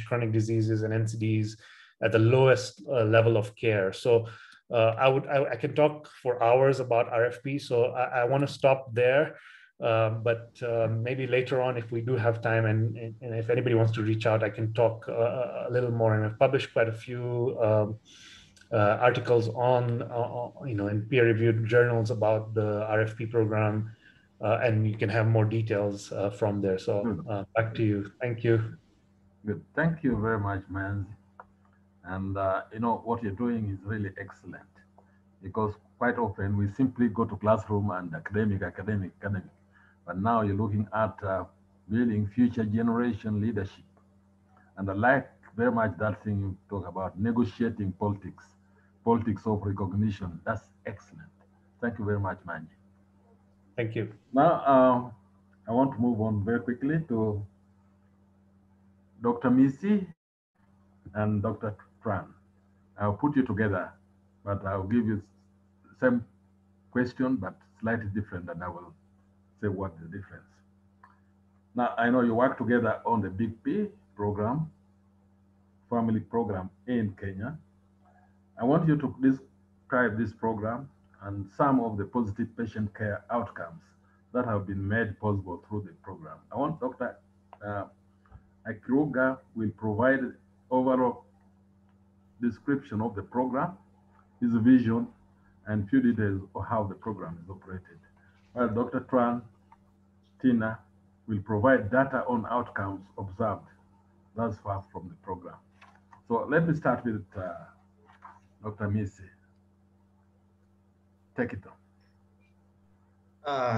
chronic diseases and NCDs at the lowest level of care. So I can talk for hours about RFP, so I want to stop there. But maybe later on, if we do have time, and if anybody wants to reach out, I can talk a little more. And I've published quite a few articles in peer-reviewed journals about the RFP program, and you can have more details from there. So back to you. Thank you. Good. Thank you very much, Manzi. And what you're doing is really excellent, because quite often we simply go to classroom and academic. But now you're looking at building future generation leadership. And I like very much that thing you talk about, negotiating politics of recognition. That's excellent. Thank you very much, Manji. Thank you. Now, I want to move on very quickly to Dr. Misi and Dr. Tran. I'll put you together, but I'll give you the same question, but slightly different, and I will say what the difference. Now, I know you work together on the Big P program, family program in Kenya. I want you to describe this program and some of the positive patient care outcomes that have been made possible through the program. I want Dr. Akiruga will provide overall description of the program, his vision, and few details of how the program is operated. While Dr. Tina will provide data on outcomes observed thus far from the program. So let me start with Dr. Misi. Take it on.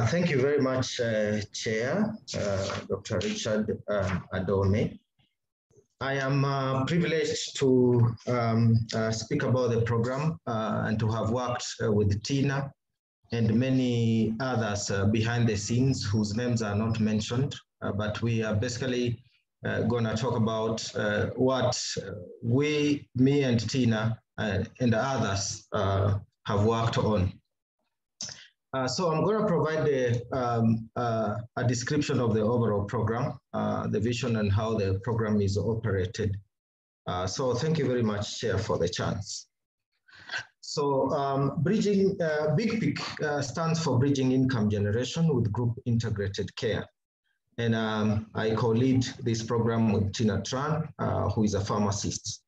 Thank you very much, Chair, Dr. Richard Adome. I am privileged to speak about the program and to have worked with Tina and many others behind the scenes whose names are not mentioned, but we are basically going to talk about what me and Tina and others have worked on. So I'm going to provide a description of the overall program, the vision and how the program is operated. So thank you very much, Chair, for the chance. So bridging, BIG stands for Bridging Income Generation with Group Integrated Care. And I co-lead this program with Tina Tran, who is a pharmacist.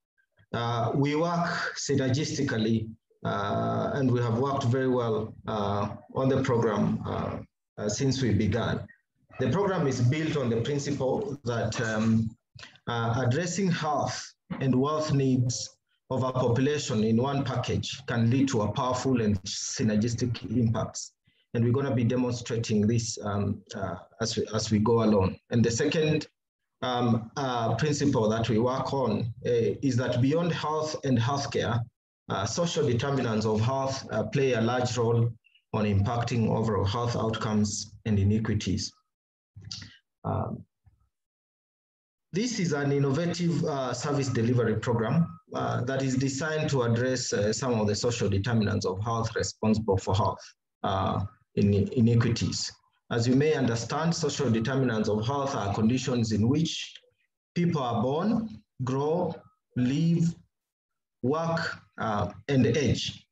We work synergistically and we have worked very well on the program since we began. The program is built on the principle that addressing health and wealth needs of our population in one package can lead to a powerful and synergistic impacts. And we're going to be demonstrating this as we go along. And the second principle that we work on is that beyond health and healthcare, social determinants of health play a large role on impacting overall health outcomes and inequities. This is an innovative service delivery program that is designed to address some of the social determinants of health responsible for health inequities. As you may understand, social determinants of health are conditions in which people are born, grow, live, work, and age.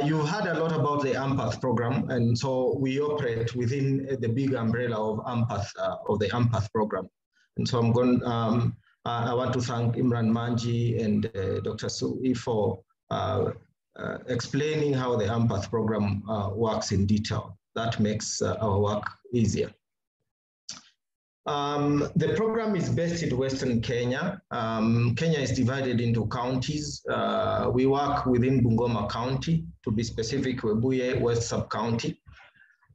You've heard a lot about the Empath program, and so we operate within the big umbrella of Empath, of the Empath program. And so I'm going. I want to thank Imran Manji and Dr. Sui for explaining how the Empath program works in detail. That makes our work easier. The program is based in Western Kenya. Kenya is divided into counties. We work within Bungoma County, to be specific, Webuye West Sub-County.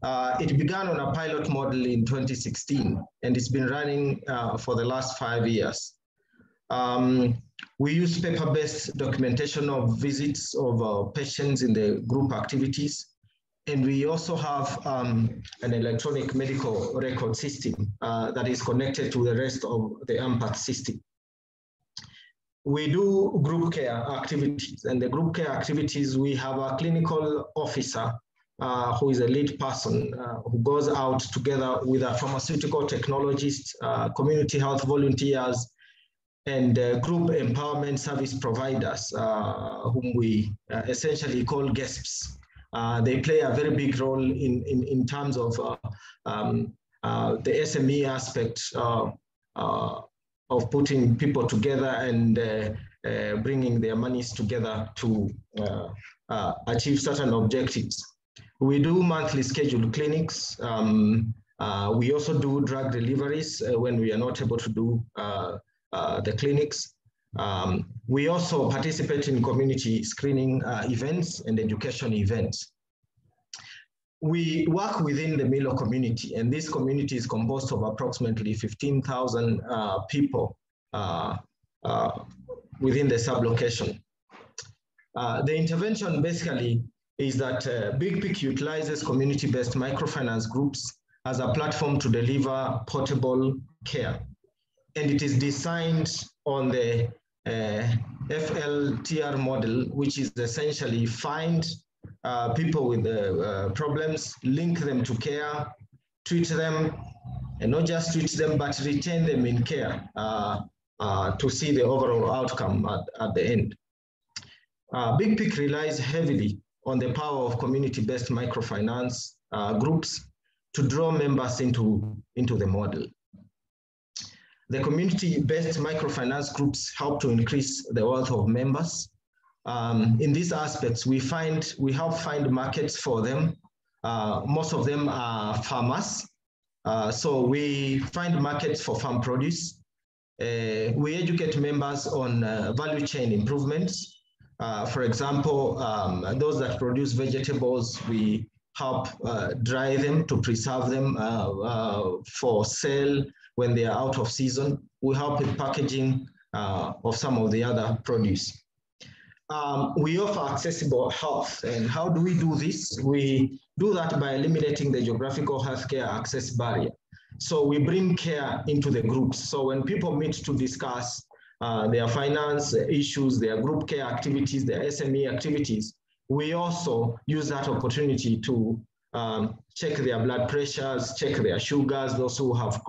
It began on a pilot model in 2016, and it's been running for the last 5 years. We use paper-based documentation of visits of patients in the group activities. And we also have an electronic medical record system that is connected to the rest of the Empath system. We do group care activities, and the group care activities, we have a clinical officer who is a lead person who goes out together with a pharmaceutical technologist, community health volunteers, and group empowerment service providers, whom we essentially call GESPs. They play a very big role in terms of the SME aspect of putting people together and bringing their monies together to achieve certain objectives. We do monthly scheduled clinics. We also do drug deliveries when we are not able to do the clinics. We also participate in community screening events and education events. We work within the Milo community, and this community is composed of approximately 15,000 people within the sub-location. The intervention basically is that Big Pick utilizes community-based microfinance groups as a platform to deliver portable care. And it is designed on the FLTR model, which is essentially find, people with problems, link them to care, treat them, and not just treat them, but retain them in care to see the overall outcome at the end. Big Pick relies heavily on the power of community-based microfinance groups to draw members into the model. The community-based microfinance groups help to increase the wealth of members. In these aspects, we help find markets for them. Most of them are farmers. So we find markets for farm produce. We educate members on value chain improvements. For example, those that produce vegetables, we help dry them to preserve them for sale when they are out of season. We help with packaging of some of the other produce. We offer accessible health. And how do we do this? We do that by eliminating the geographical healthcare access barrier. So we bring care into the groups. So when people meet to discuss their finance issues, their group care activities, their SME activities, we also use that opportunity to check their blood pressures, check their sugars. Those who have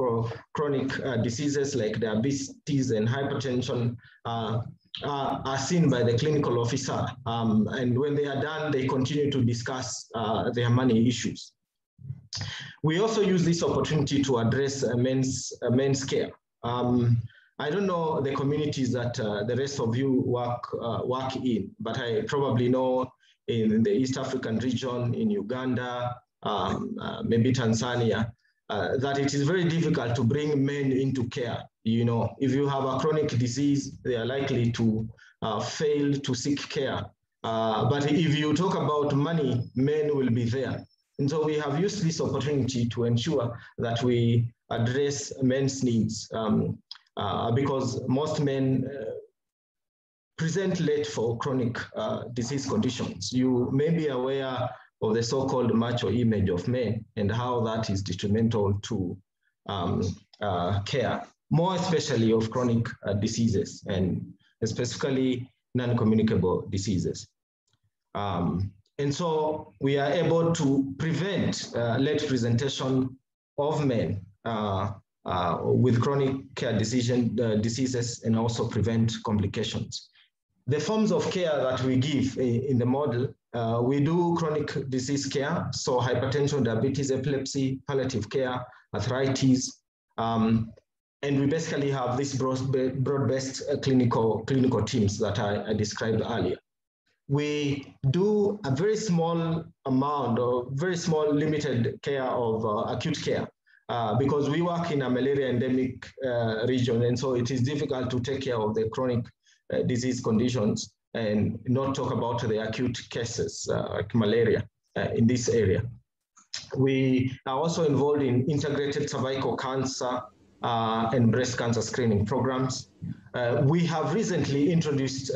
chronic diseases like diabetes and hypertension are seen by the clinical officer. And when they are done, they continue to discuss their money issues. We also use this opportunity to address men's care. I don't know the communities that the rest of you work in, but I probably know in the East African region, in Uganda, maybe Tanzania, that it is very difficult to bring men into care. You know, if you have a chronic disease, they are likely to fail to seek care. But if you talk about money, men will be there. And so we have used this opportunity to ensure that we address men's needs because most men present late for chronic disease conditions. You may be aware of the so-called macho image of men and how that is detrimental to care, more especially of chronic diseases and specifically non-communicable diseases. And so we are able to prevent late presentation of men with chronic care diseases and also prevent complications. The forms of care that we give in the model, we do chronic disease care, so hypertension, diabetes, epilepsy, palliative care, arthritis, and we basically have these broad-based clinical teams that I described earlier. We do a very small amount or very small limited care of acute care because we work in a malaria endemic region, and so it is difficult to take care of the chronic disease conditions and not talk about the acute cases like malaria in this area. We are also involved in integrated cervical cancer and breast cancer screening programs. We have recently introduced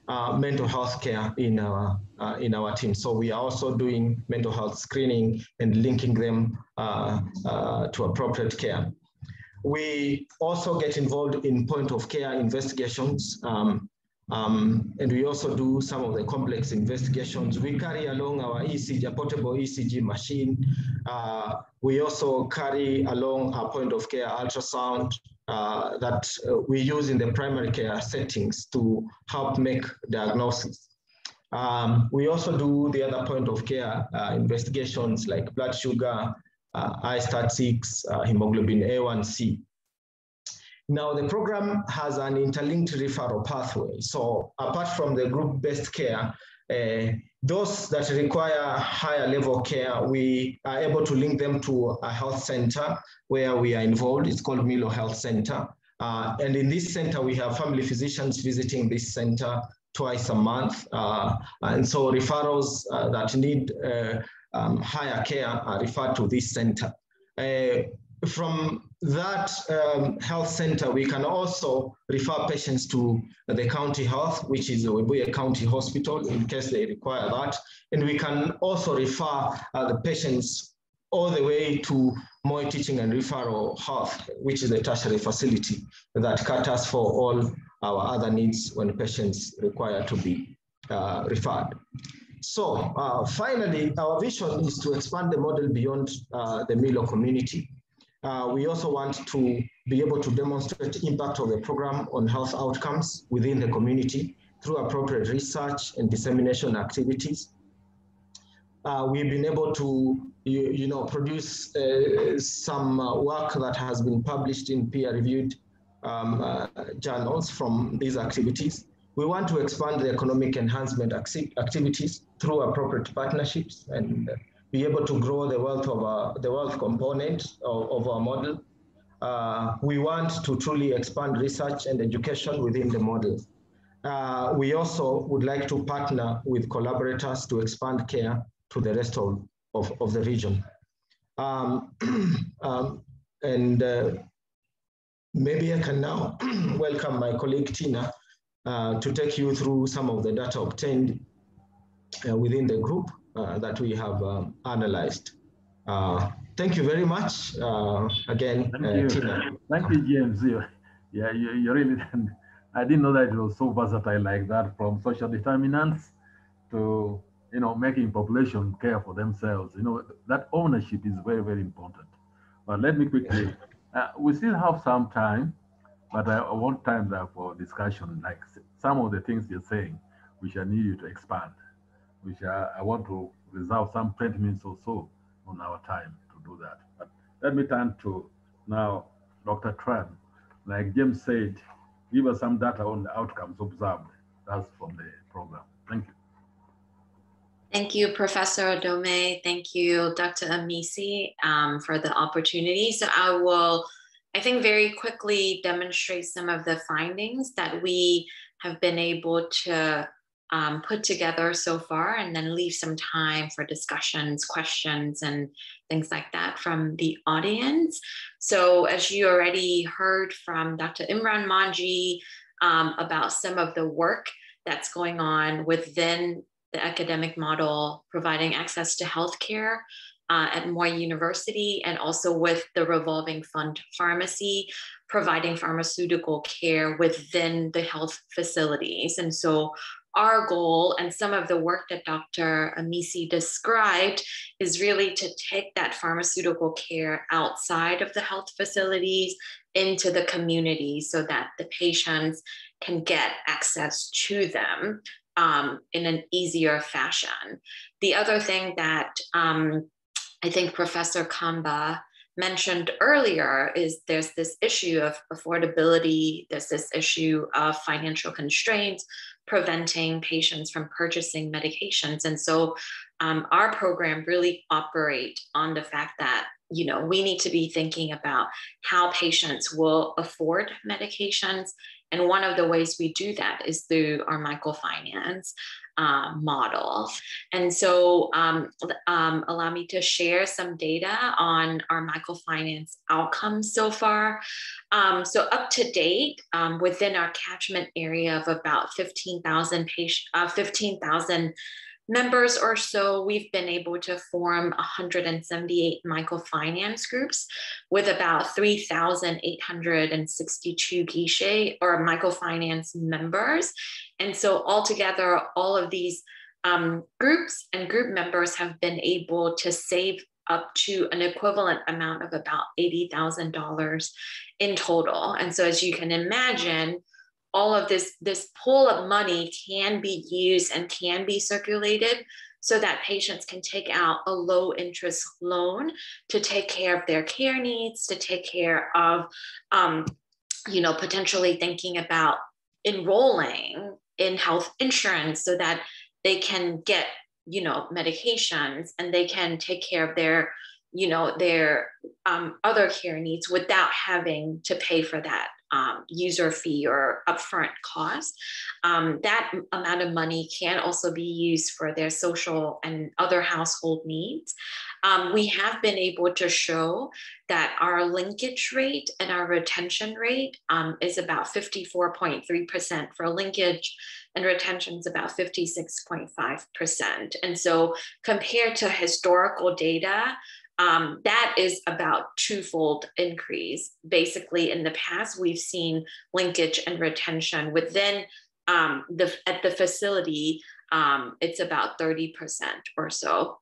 mental health care in our team. So we are also doing mental health screening and linking them to appropriate care. We also get involved in point of care investigations, and we also do some of the complex investigations. We carry along our ECG, a portable ECG machine. We also carry along a point of care ultrasound that we use in the primary care settings to help make diagnosis. We also do the other point of care investigations like blood sugar, I-STAT6, hemoglobin A1C. Now the program has an interlinked referral pathway. So apart from the group-based care, those that require higher level care, we are able to link them to a health center where we are involved. It's called Milo Health Center. And in this center, we have family physicians visiting this center twice a month. And so referrals that need higher care are referred to this center. From that health center, we can also refer patients to the county health, which is the Webuye County Hospital, in case they require that. And we can also refer the patients all the way to Moi Teaching and Referral Health, which is a tertiary facility that caters for all our other needs when patients require to be referred. Finally, our vision is to expand the model beyond the Milo community. We also want to be able to demonstrate the impact of the program on health outcomes within the community through appropriate research and dissemination activities. We've been able to, produce some work that has been published in peer-reviewed journals from these activities. We want to expand the economic enhancement activities through appropriate partnerships and be able to grow the wealth component of our model. We want to truly expand research and education within the model. We also would like to partner with collaborators to expand care to the rest of the region. Maybe I can now welcome my colleague Tina to take you through some of the data obtained within the group that we have analyzed. Thank you very much. Again, Tina. Thank you, James. You really, I didn't know that it was so versatile like that, from social determinants to, making population care for themselves. That ownership is very, very important. But let me quickly, we still have some time, but I want time there for discussion, like some of the things you're saying, which I need you to expand, which I want to reserve some 20 minutes or so on our time to do that. But let me turn to now Dr. Tran. Like James said, give us some data on the outcomes observed. That's from the program. Thank you. Thank you, Professor Odome. Thank you, Dr. Amisi, for the opportunity. So I will, I think, very quickly demonstrate some of the findings that we have been able to put together so far, and then leave some time for discussions, questions, and things like that from the audience. So as you already heard from Dr. Imran Manji about some of the work that's going on within the academic model, providing access to healthcare at Moy University, and also with the Revolving Fund Pharmacy, providing pharmaceutical care within the health facilities. And so our goal, and some of the work that Dr. Amisi described, is really to take that pharmaceutical care outside of the health facilities into the community so that the patients can get access to them in an easier fashion. The other thing that I think Professor Kamba mentioned earlier is there's this issue of affordability, there's this issue of financial constraints preventing patients from purchasing medications. And so our program really operate on the fact that we need to be thinking about how patients will afford medications. And one of the ways we do that is through our microfinance model. And so allow me to share some data on our microfinance outcomes so far. So up to date, within our catchment area of about 15,000 members or so, we've been able to form 178 microfinance groups with about 3,862 guichet or microfinance members. And so altogether, all of these groups and group members have been able to save up to an equivalent amount of about $80,000 in total. And so as you can imagine, all of this pool of money can be used and can be circulated so that patients can take out a low interest loan to take care of their care needs, to take care of, potentially thinking about enrolling in health insurance so that they can get, medications and they can take care of their, their other care needs without having to pay for that user fee or upfront cost. That amount of money can also be used for their social and other household needs. We have been able to show that our linkage rate and our retention rate is about 54.3% for linkage, and retention is about 56.5%. And so compared to historical data, that is about twofold increase. Basically, in the past, we've seen linkage and retention within at the facility it's about 30% or so.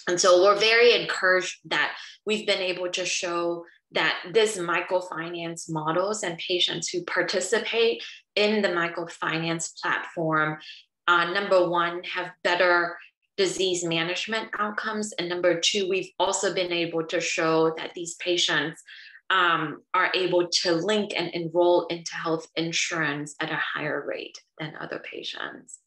And so we're very encouraged that we've been able to show that this microfinance models and patients who participate in the microfinance platform, number one, have better disease management outcomes. And number two, we've also been able to show that these patients are able to link and enroll into health insurance at a higher rate than other patients.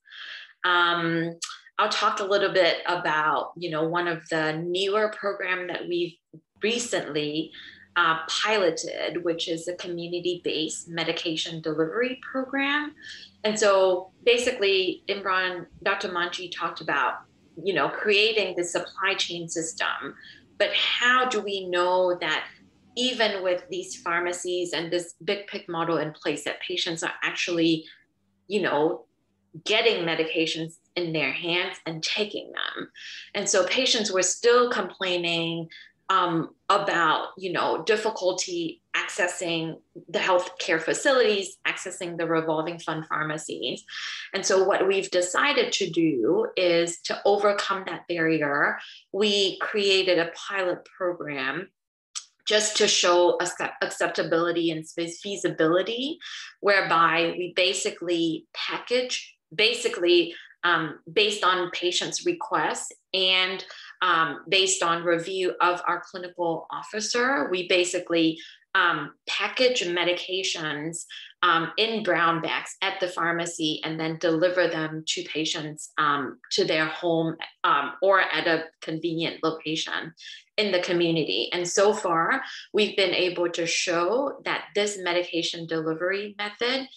I'll talk a little bit about, one of the newer program that we've recently piloted, which is a community-based medication delivery program. And so basically, Imran, Dr. Manji talked about, creating the supply chain system, but how do we know that even with these pharmacies and this big pick model in place, that patients are actually, getting medications in their hands and taking them. And so patients were still complaining about, difficulty accessing the healthcare facilities, accessing the revolving fund pharmacies. And so what we've decided to do is to overcome that barrier. We created a pilot program just to show acceptability and feasibility, whereby we basically package, based on patients' requests and based on review of our clinical officer, we basically package medications in brown bags at the pharmacy and then deliver them to patients to their home or at a convenient location in the community. And so far, we've been able to show that this medication delivery method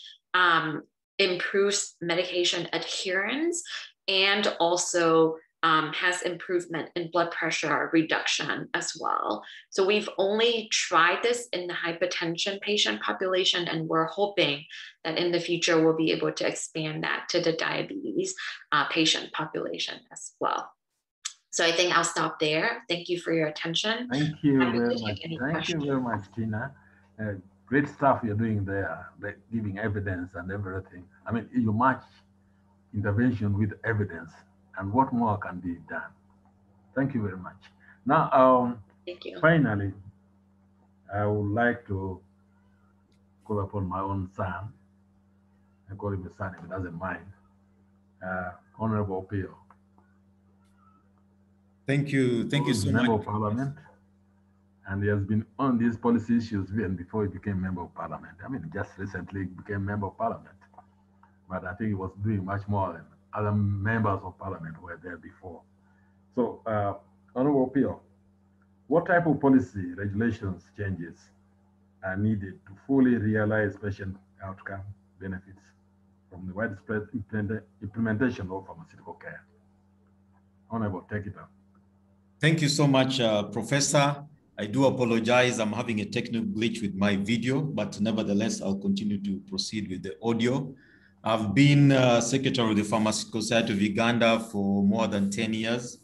improves medication adherence and also has improvement in blood pressure reduction as well. So we've only tried this in the hypertension patient population, and we're hoping that in the future we'll be able to expand that to the diabetes patient population as well. So I think I'll stop there. Thank you for your attention. Thank you very much. Thank you very much, Tina. Great stuff you're doing there, like giving evidence and everything. I mean, you match intervention with evidence, and what more can be done? Thank you very much. Now, thank you. Finally, I would like to call upon my own son. I call him a son if he doesn't mind. Honorable Pio. Thank you so much. Member of Parliament, and he has been on these policy issues even before he became Member of Parliament. I mean, just recently became Member of Parliament, but I think he was doing much more than other members of Parliament were there before. So, Honorable Pio, what type of policy regulations changes are needed to fully realize patient outcome benefits from the widespread implementation of pharmaceutical care? Honorable, take it up. Thank you so much, Professor. I do apologize. I'm having a technical glitch with my video, but nevertheless, I'll continue to proceed with the audio. I've been Secretary of the Pharmaceutical Society of Uganda for more than 10 years.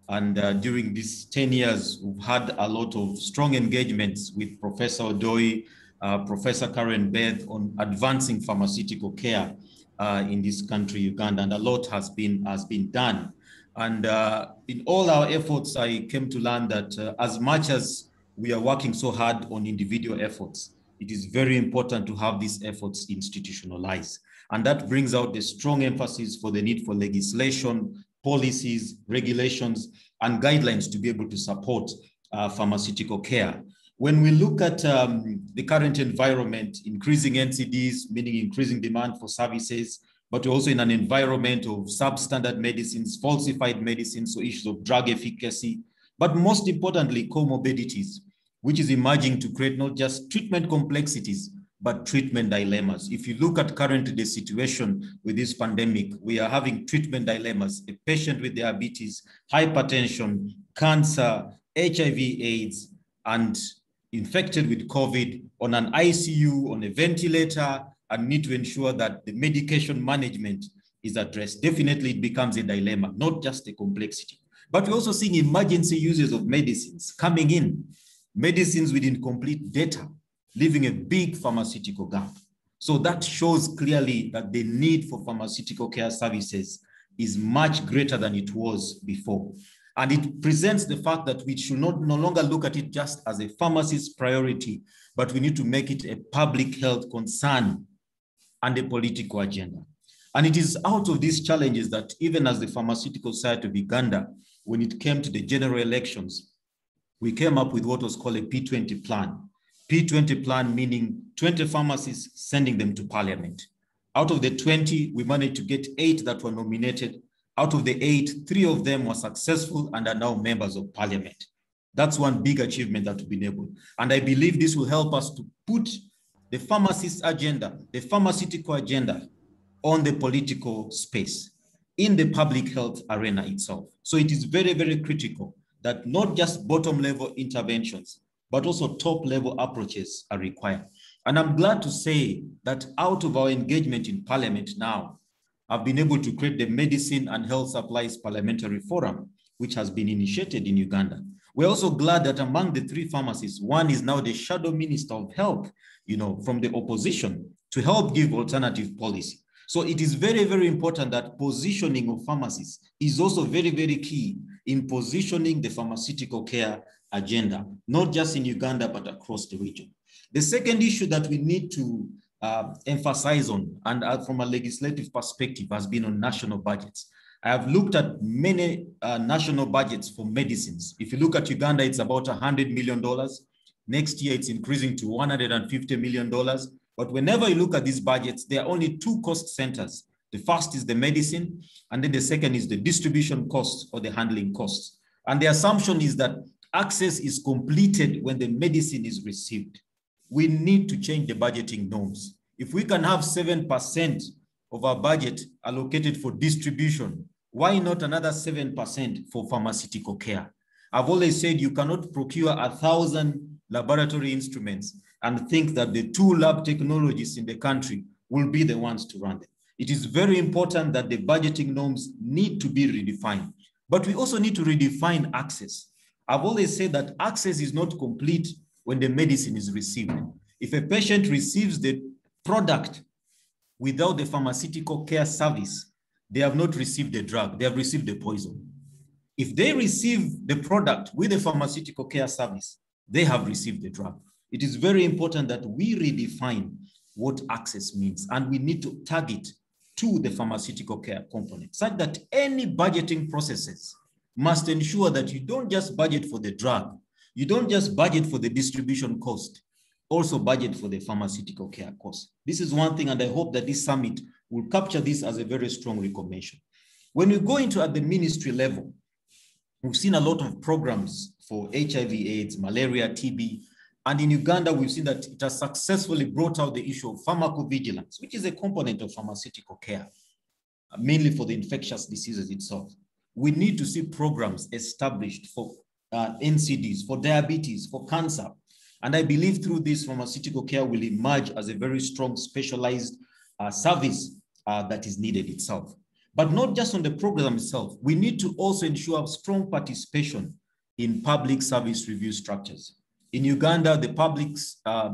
And during these 10 years, we've had a lot of strong engagements with Professor Odoi, Professor Karen Beth on advancing pharmaceutical care in this country, Uganda, and a lot has been done. And in all our efforts, I came to learn that as much as we are working so hard on individual efforts, it is very important to have these efforts institutionalized. And that brings out the strong emphasis for the need for legislation, policies, regulations, and guidelines to be able to support pharmaceutical care. When we look at the current environment, increasing NCDs, meaning increasing demand for services, but also in an environment of substandard medicines, falsified medicines, so issues of drug efficacy, but most importantly, comorbidities, which is emerging to create not just treatment complexities, but treatment dilemmas. If you look at currently the situation with this pandemic, we are having treatment dilemmas. A patient with diabetes, hypertension, cancer, HIV/AIDS, and infected with COVID on an ICU, on a ventilator, and need to ensure that the medication management is addressed. Definitely it becomes a dilemma, not just a complexity. But we're also seeing emergency uses of medicines coming in, medicines with incomplete data, leaving a big pharmaceutical gap. So that shows clearly that the need for pharmaceutical care services is much greater than it was before. And it presents the fact that we should no longer look at it just as a pharmacist's priority, but we need to make it a public health concern and a political agenda. And it is out of these challenges that even as the Pharmaceutical Society of Uganda, when it came to the general elections, we came up with what was called a P20 plan. P20 plan meaning 20 pharmacists, sending them to parliament. Out of the 20, we managed to get 8 that were nominated. Out of the 8, 3 of them were successful and are now members of parliament. That's one big achievement that we've been able. And I believe this will help us to put the pharmacist agenda, the pharmaceutical agenda on the political space, in the public health arena itself. So it is very, very critical that not just bottom level interventions, but also top level approaches are required. And I'm glad to say that out of our engagement in parliament now, I've been able to create the Medicine and Health Supplies Parliamentary Forum, which has been initiated in Uganda. We're also glad that among the 3 pharmacists, one is now the Shadow Minister of Health, from the opposition to help give alternative policy. So it is very, very important that positioning of pharmacists is also very, very key in positioning the pharmaceutical care agenda, not just in Uganda, but across the region. The second issue that we need to emphasize on, and from a legislative perspective, has been on national budgets. I have looked at many national budgets for medicines. If you look at Uganda, it's about $100 million. Next year, it's increasing to $150 million. But whenever you look at these budgets, there are only 2 cost centers. The first is the medicine, and then the second is the distribution costs or the handling costs. And the assumption is that access is completed when the medicine is received. We need to change the budgeting norms. If we can have 7% of our budget allocated for distribution, why not another 7% for pharmaceutical care? I've always said you cannot procure 1,000 laboratory instruments and think that the 2 lab technologists in the country will be the ones to run them. It is very important that the budgeting norms need to be redefined, but we also need to redefine access. I've always said that access is not complete when the medicine is received. If a patient receives the product without the pharmaceutical care service, they have not received the drug, they have received the poison. If they receive the product with the pharmaceutical care service, they have received the drug. It is very important that we redefine what access means, and we need to target to the pharmaceutical care component, such that any budgeting processes must ensure that you don't just budget for the drug, you don't just budget for the distribution cost, also budget for the pharmaceutical care cost. This is one thing, and I hope that this summit will capture this as a very strong recommendation. When we go into at the ministry level, we've seen a lot of programs for HIV/AIDS, malaria, TB, and in Uganda, we've seen that it has successfully brought out the issue of pharmacovigilance, which is a component of pharmaceutical care, mainly for the infectious diseases itself. We need to see programs established for NCDs, for diabetes, for cancer. And I believe through this, pharmaceutical care will emerge as a very strong specialized service that is needed itself. But not just on the program itself, we need to also ensure strong participation in public service review structures. In Uganda, the public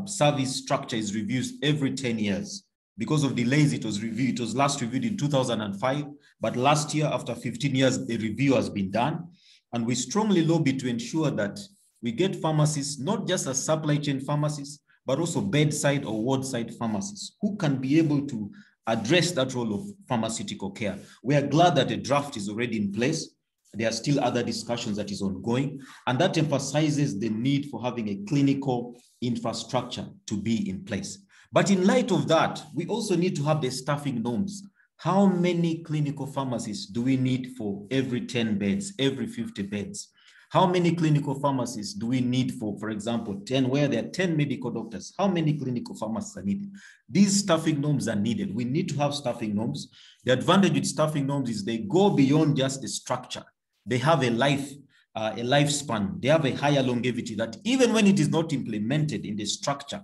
service structure is reviewed every 10 years. Because of delays, it was reviewed. It was last reviewed in 2005, but last year, after 15 years, the review has been done. And we strongly lobby to ensure that we get pharmacists, not just as supply chain pharmacists, but also bedside or wardside pharmacists who can be able to address that role of pharmaceutical care. We are glad that a draft is already in place. There are still other discussions that is ongoing, and that emphasizes the need for having a clinical infrastructure to be in place. But in light of that, we also need to have the staffing norms. How many clinical pharmacists do we need for every 10 beds, every 50 beds? How many clinical pharmacists do we need for example, 10, where there are 10 medical doctors? How many clinical pharmacists are needed? These staffing norms are needed. We need to have staffing norms. The advantage with staffing norms is they go beyond just the structure. They have a lifespan. They have a higher longevity that even when it is not implemented in the structure,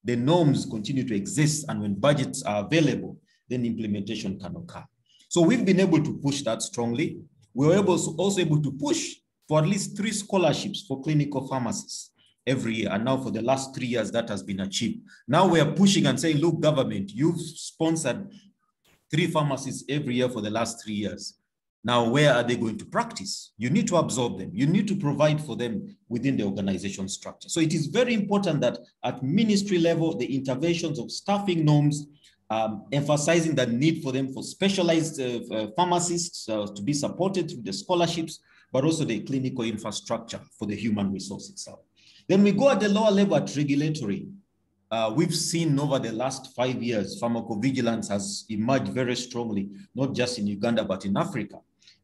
the norms continue to exist, and when budgets are available, then implementation can occur. So we've been able to push that strongly. We were also able to push for at least 3 scholarships for clinical pharmacists every year. And now for the last 3 years, that has been achieved. Now we are pushing and saying, look, government, you've sponsored 3 pharmacists every year for the last 3 years. Now, where are they going to practice? You need to absorb them. You need to provide for them within the organization structure. So it is very important that at ministry level, the interventions of staffing norms, emphasizing the need for them for specialized pharmacists to be supported through the scholarships, but also the clinical infrastructure for the human resource itself. Then we go at the lower level at regulatory. We've seen over the last 5 years, pharmacovigilance has emerged very strongly, not just in Uganda, but in Africa.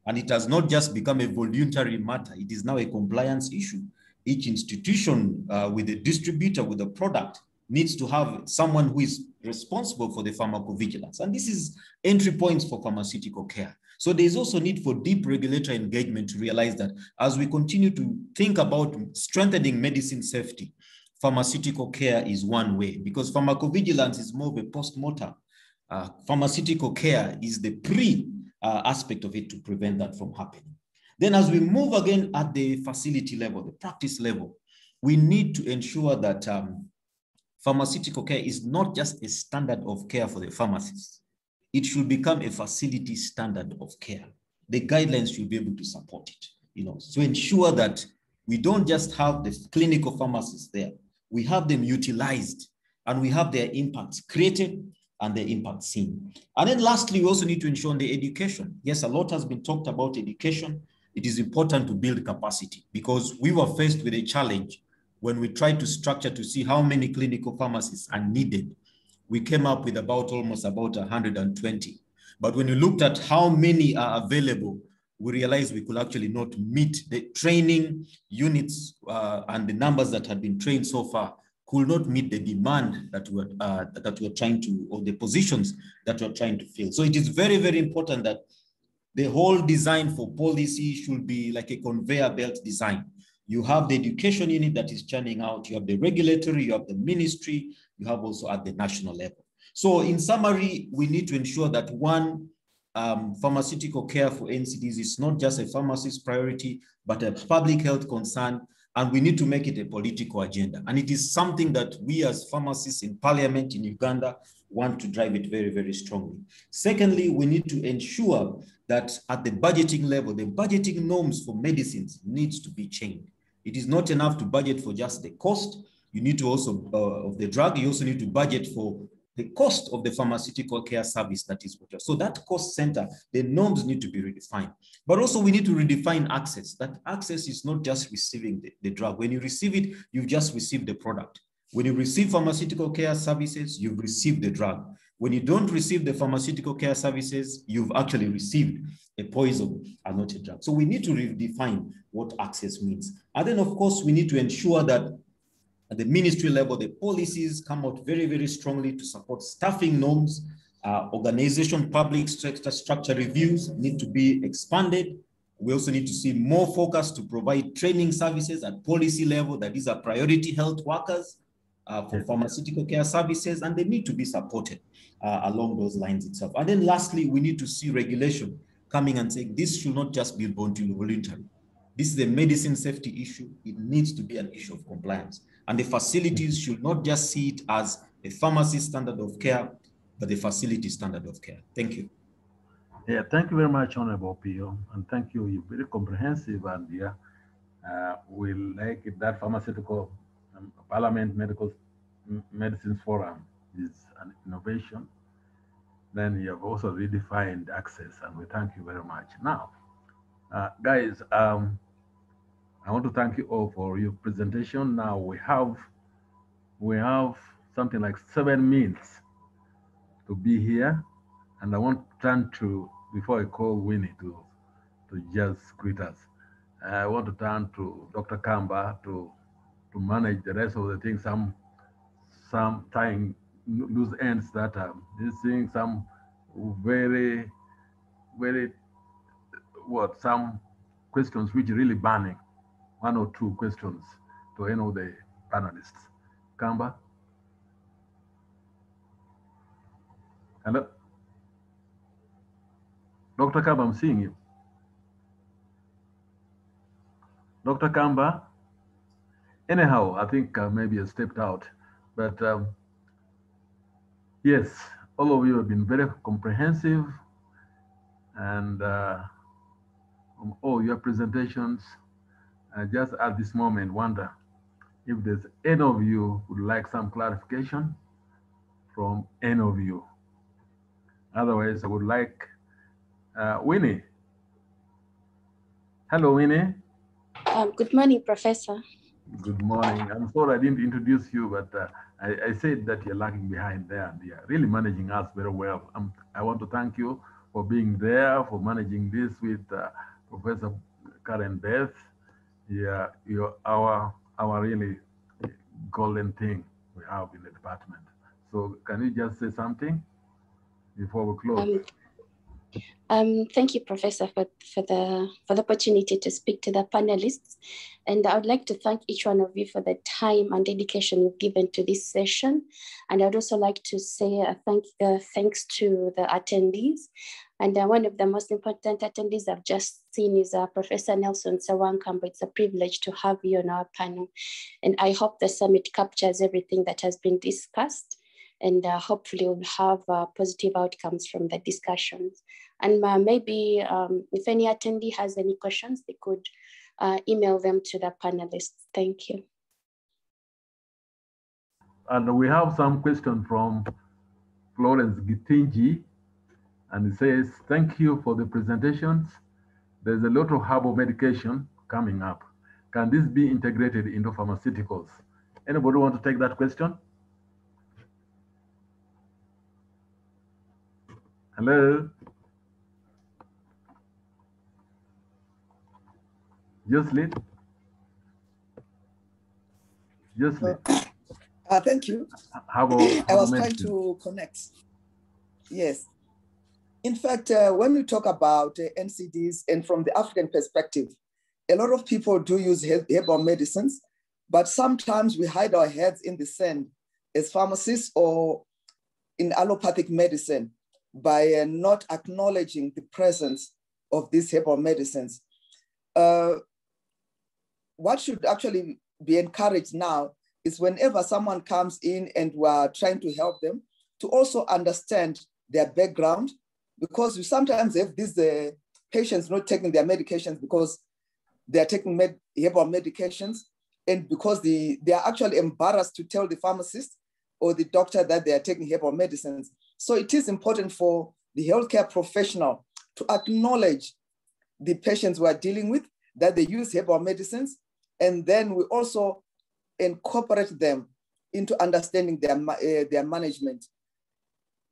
And it has not just become a voluntary matter. It is now a compliance issue. Each institution with a distributor, with a product, needs to have someone who is responsible for the pharmacovigilance. And this is entry points for pharmaceutical care. So there's also need for deep regulatory engagement to realize that as we continue to think about strengthening medicine safety, pharmaceutical care is one way, because pharmacovigilance is more of a post-mortem. Pharmaceutical care is the aspect of it to prevent that from happening. Then as we move again at the facility level, the practice level, we need to ensure that pharmaceutical care is not just a standard of care for the pharmacists. It should become a facility standard of care. The guidelines should be able to support it, to ensure that we don't just have the clinical pharmacists there. We have them utilized and we have their impacts created and their impact seen. And then lastly, we also need to ensure the education. Yes, a lot has been talked about education. It is important to build capacity because we were faced with a challenge when we tried to structure to see how many clinical pharmacists are needed. We came up with almost about 120. But when we looked at how many are available, we realized we could actually not meet the training units and the numbers that had been trained so far could not meet the demand that we're trying to, or the positions that we're trying to fill. So it is very, very important that the whole design for policy should be like a conveyor belt design. You have the education unit that is churning out, you have the regulatory, you have the ministry, you have also at the national level. So in summary, we need to ensure that pharmaceutical care for NCDs is not just a pharmacist priority, but a public health concern, and we need to make it a political agenda. And it is something that we as pharmacists in parliament in Uganda want to drive it very, very strongly. Secondly, we need to ensure that at the budgeting level, the budgeting norms for medicines needs to be changed. It is not enough to budget for just the cost. You need to also, of the drug, you also need to budget for the cost of the pharmaceutical care service that is put. So that cost center, the norms need to be redefined. But also we need to redefine access. That access is not just receiving the drug. When you receive it, you've just received the product. When you receive pharmaceutical care services, you've received the drug. When you don't receive the pharmaceutical care services, you've actually received a poison and not a drug. So we need to redefine what access means. And then of course, we need to ensure that at the ministry level, the policies come out very, very strongly to support staffing norms. Organization public structure reviews need to be expanded. We also need to see more focus to provide training services at policy level, that these are priority health workers for pharmaceutical care services, and they need to be supported along those lines itself. And then lastly, we need to see regulation coming and saying this should not just be voluntary. This is a medicine safety issue. It needs to be an issue of compliance. And the facilities should not just see it as a pharmacy standard of care, but the facility standard of care. Thank you. Yeah, thank you very much, Honorable Pio, and thank you. You're very comprehensive, and yeah, we like it that pharmaceutical Parliament Medical Medicines Forum is an innovation. Then you have also redefined access, and we thank you very much. Now, guys, I want to thank you all for your presentation. Now we have something like 7 minutes to be here, and I want to turn to, before I call Winnie to just greet us, I want to turn to Dr. Kamba to manage the rest of the things. Some tying loose ends that is seeing some very, very some questions which are really burning. 1 or 2 questions to any of the panelists. Kamba? Hello? Dr. Kamba, I'm seeing you. Dr. Kamba? Anyhow, I think maybe I stepped out, but yes, all of you have been very comprehensive, and all your presentations. I just at this moment wonder if there's any of you would like some clarification from any of you. Otherwise, I would like Winnie. Hello, Winnie. Good morning, Professor. Good morning. I'm sorry I didn't introduce you, but I said that you're lagging behind there and you're really managing us very well. I want to thank you for being there, for managing this with Professor Karen Beth. Yeah, you're our really golden thing we have in the department. So can you just say something before we close? Thank you, Professor, for the opportunity to speak to the panelists. And I would like to thank each one of you for the time and dedication you've given to this session. And I'd also like to say thanks to the attendees. And one of the most important attendees I've just seen is Professor Nelson Sawankamba. It's a privilege to have you on our panel. And I hope the summit captures everything that has been discussed. And hopefully we'll have positive outcomes from the discussions. And maybe if any attendee has any questions, they could email them to the panelists. Thank you. And we have some question from Florence Gitinji, and it says, thank you for the presentations. There's a lot of herbal medication coming up. Can this be integrated into pharmaceuticals? Anybody want to take that question? Hello? Joycelyn? Thank you. I was trying to connect. Yes. In fact, when we talk about NCDs and from the African perspective, a lot of people do use herbal medicines, but sometimes we hide our heads in the sand as pharmacists or in allopathic medicine by not acknowledging the presence of these herbal medicines. What should actually be encouraged now is whenever someone comes in and we're trying to help them to also understand their background, because we sometimes have these patients not taking their medications because they're taking herbal medications, and because they are actually embarrassed to tell the pharmacist or the doctor that they are taking herbal medicines. So it is important for the healthcare professional to acknowledge the patients we are dealing with, that they use herbal medicines, and then we also incorporate them into understanding their management.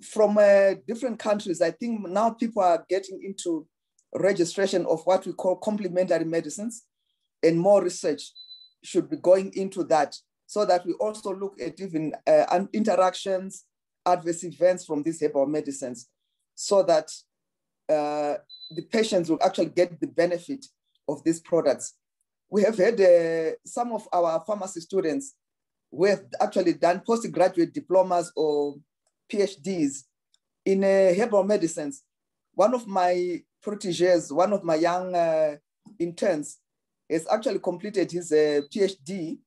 From different countries, I think now people are getting into registration of what we call complementary medicines, and more research should be going into that, so that we also look at even interactions, adverse events from these herbal medicines, so that the patients will actually get the benefit of these products. We have had some of our pharmacy students who have actually done postgraduate diplomas or PhDs in herbal medicines. One of my proteges, one of my young interns, has actually completed his PhD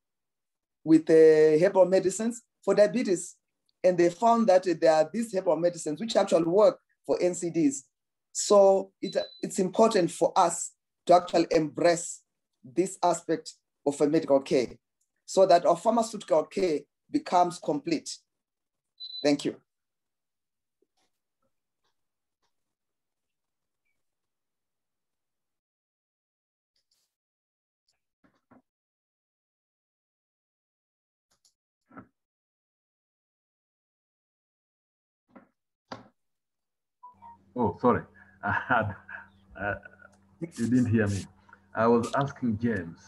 with herbal medicines for diabetes. And they found that there are these herbal medicines which actually work for NCDs. So it's important for us to actually embrace this aspect of a medical care so that our pharmaceutical care becomes complete. Thank you. Oh, sorry. You didn't hear me. I was asking James,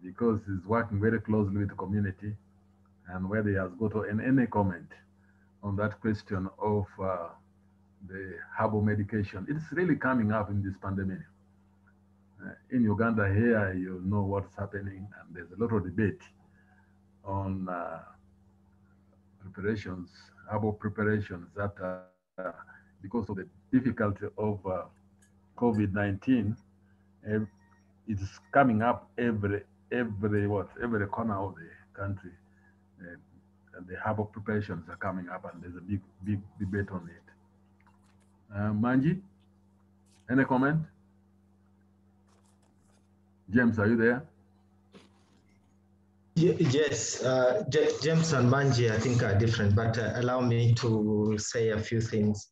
because he's working very closely with the community, and whether he has got any comment on that question of the herbal medication. It's really coming up in this pandemic. In Uganda here, you know what's happening, and there's a lot of debate on preparations, herbal preparations that because of the difficulty of COVID-19, it's coming up every corner of the country. And the herbal preparations are coming up, and there's a big debate on it. Manji, any comment? James, are you there? Yes, James and Manji, I think, are different, but allow me to say a few things.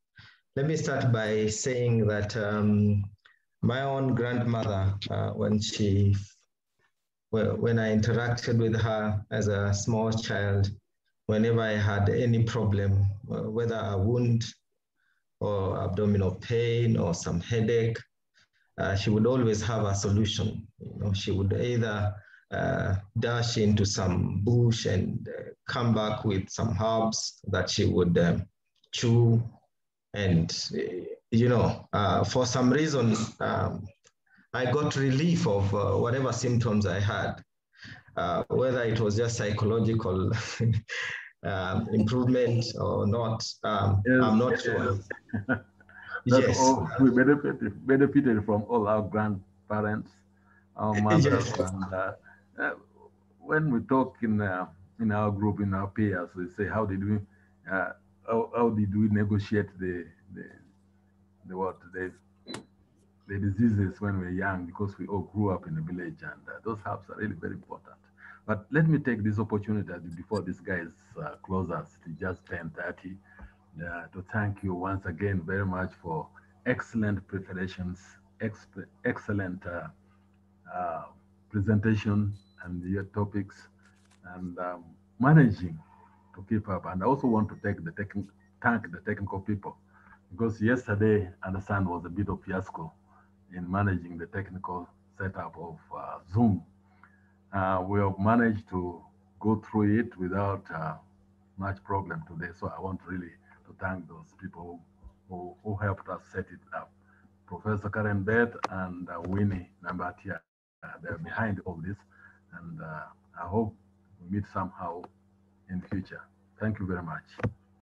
Let me start by saying that my own grandmother, when I interacted with her as a small child, whenever I had any problem, whether a wound or abdominal pain or some headache, she would always have a solution. You know, she would either dash into some bush and come back with some herbs that she would chew. And, you know, for some reason, I got relief of whatever symptoms I had, whether it was just psychological improvement or not, Yes, I'm not sure. That's Yes. all. We benefited from all our grandparents, our mothers, Yes. and when we talk in our group, in our peers, we say, how did we negotiate the diseases when we were young, because we all grew up in a village, and those herbs are really very important. But let me take this opportunity before these guys close us to just 10:30 to thank you once again very much for excellent preparations, excellent presentation and your topics, and managing to keep up. And I also want to thank the technical people, because yesterday, I understand, was a bit of fiasco in managing the technical setup of Zoom. We have managed to go through it without much problem today. So I want really to thank those people who helped us set it up. Professor Karen Beth and Winnie Nambatia, they're behind all this. And I hope we meet somehow in future. Thank you very much.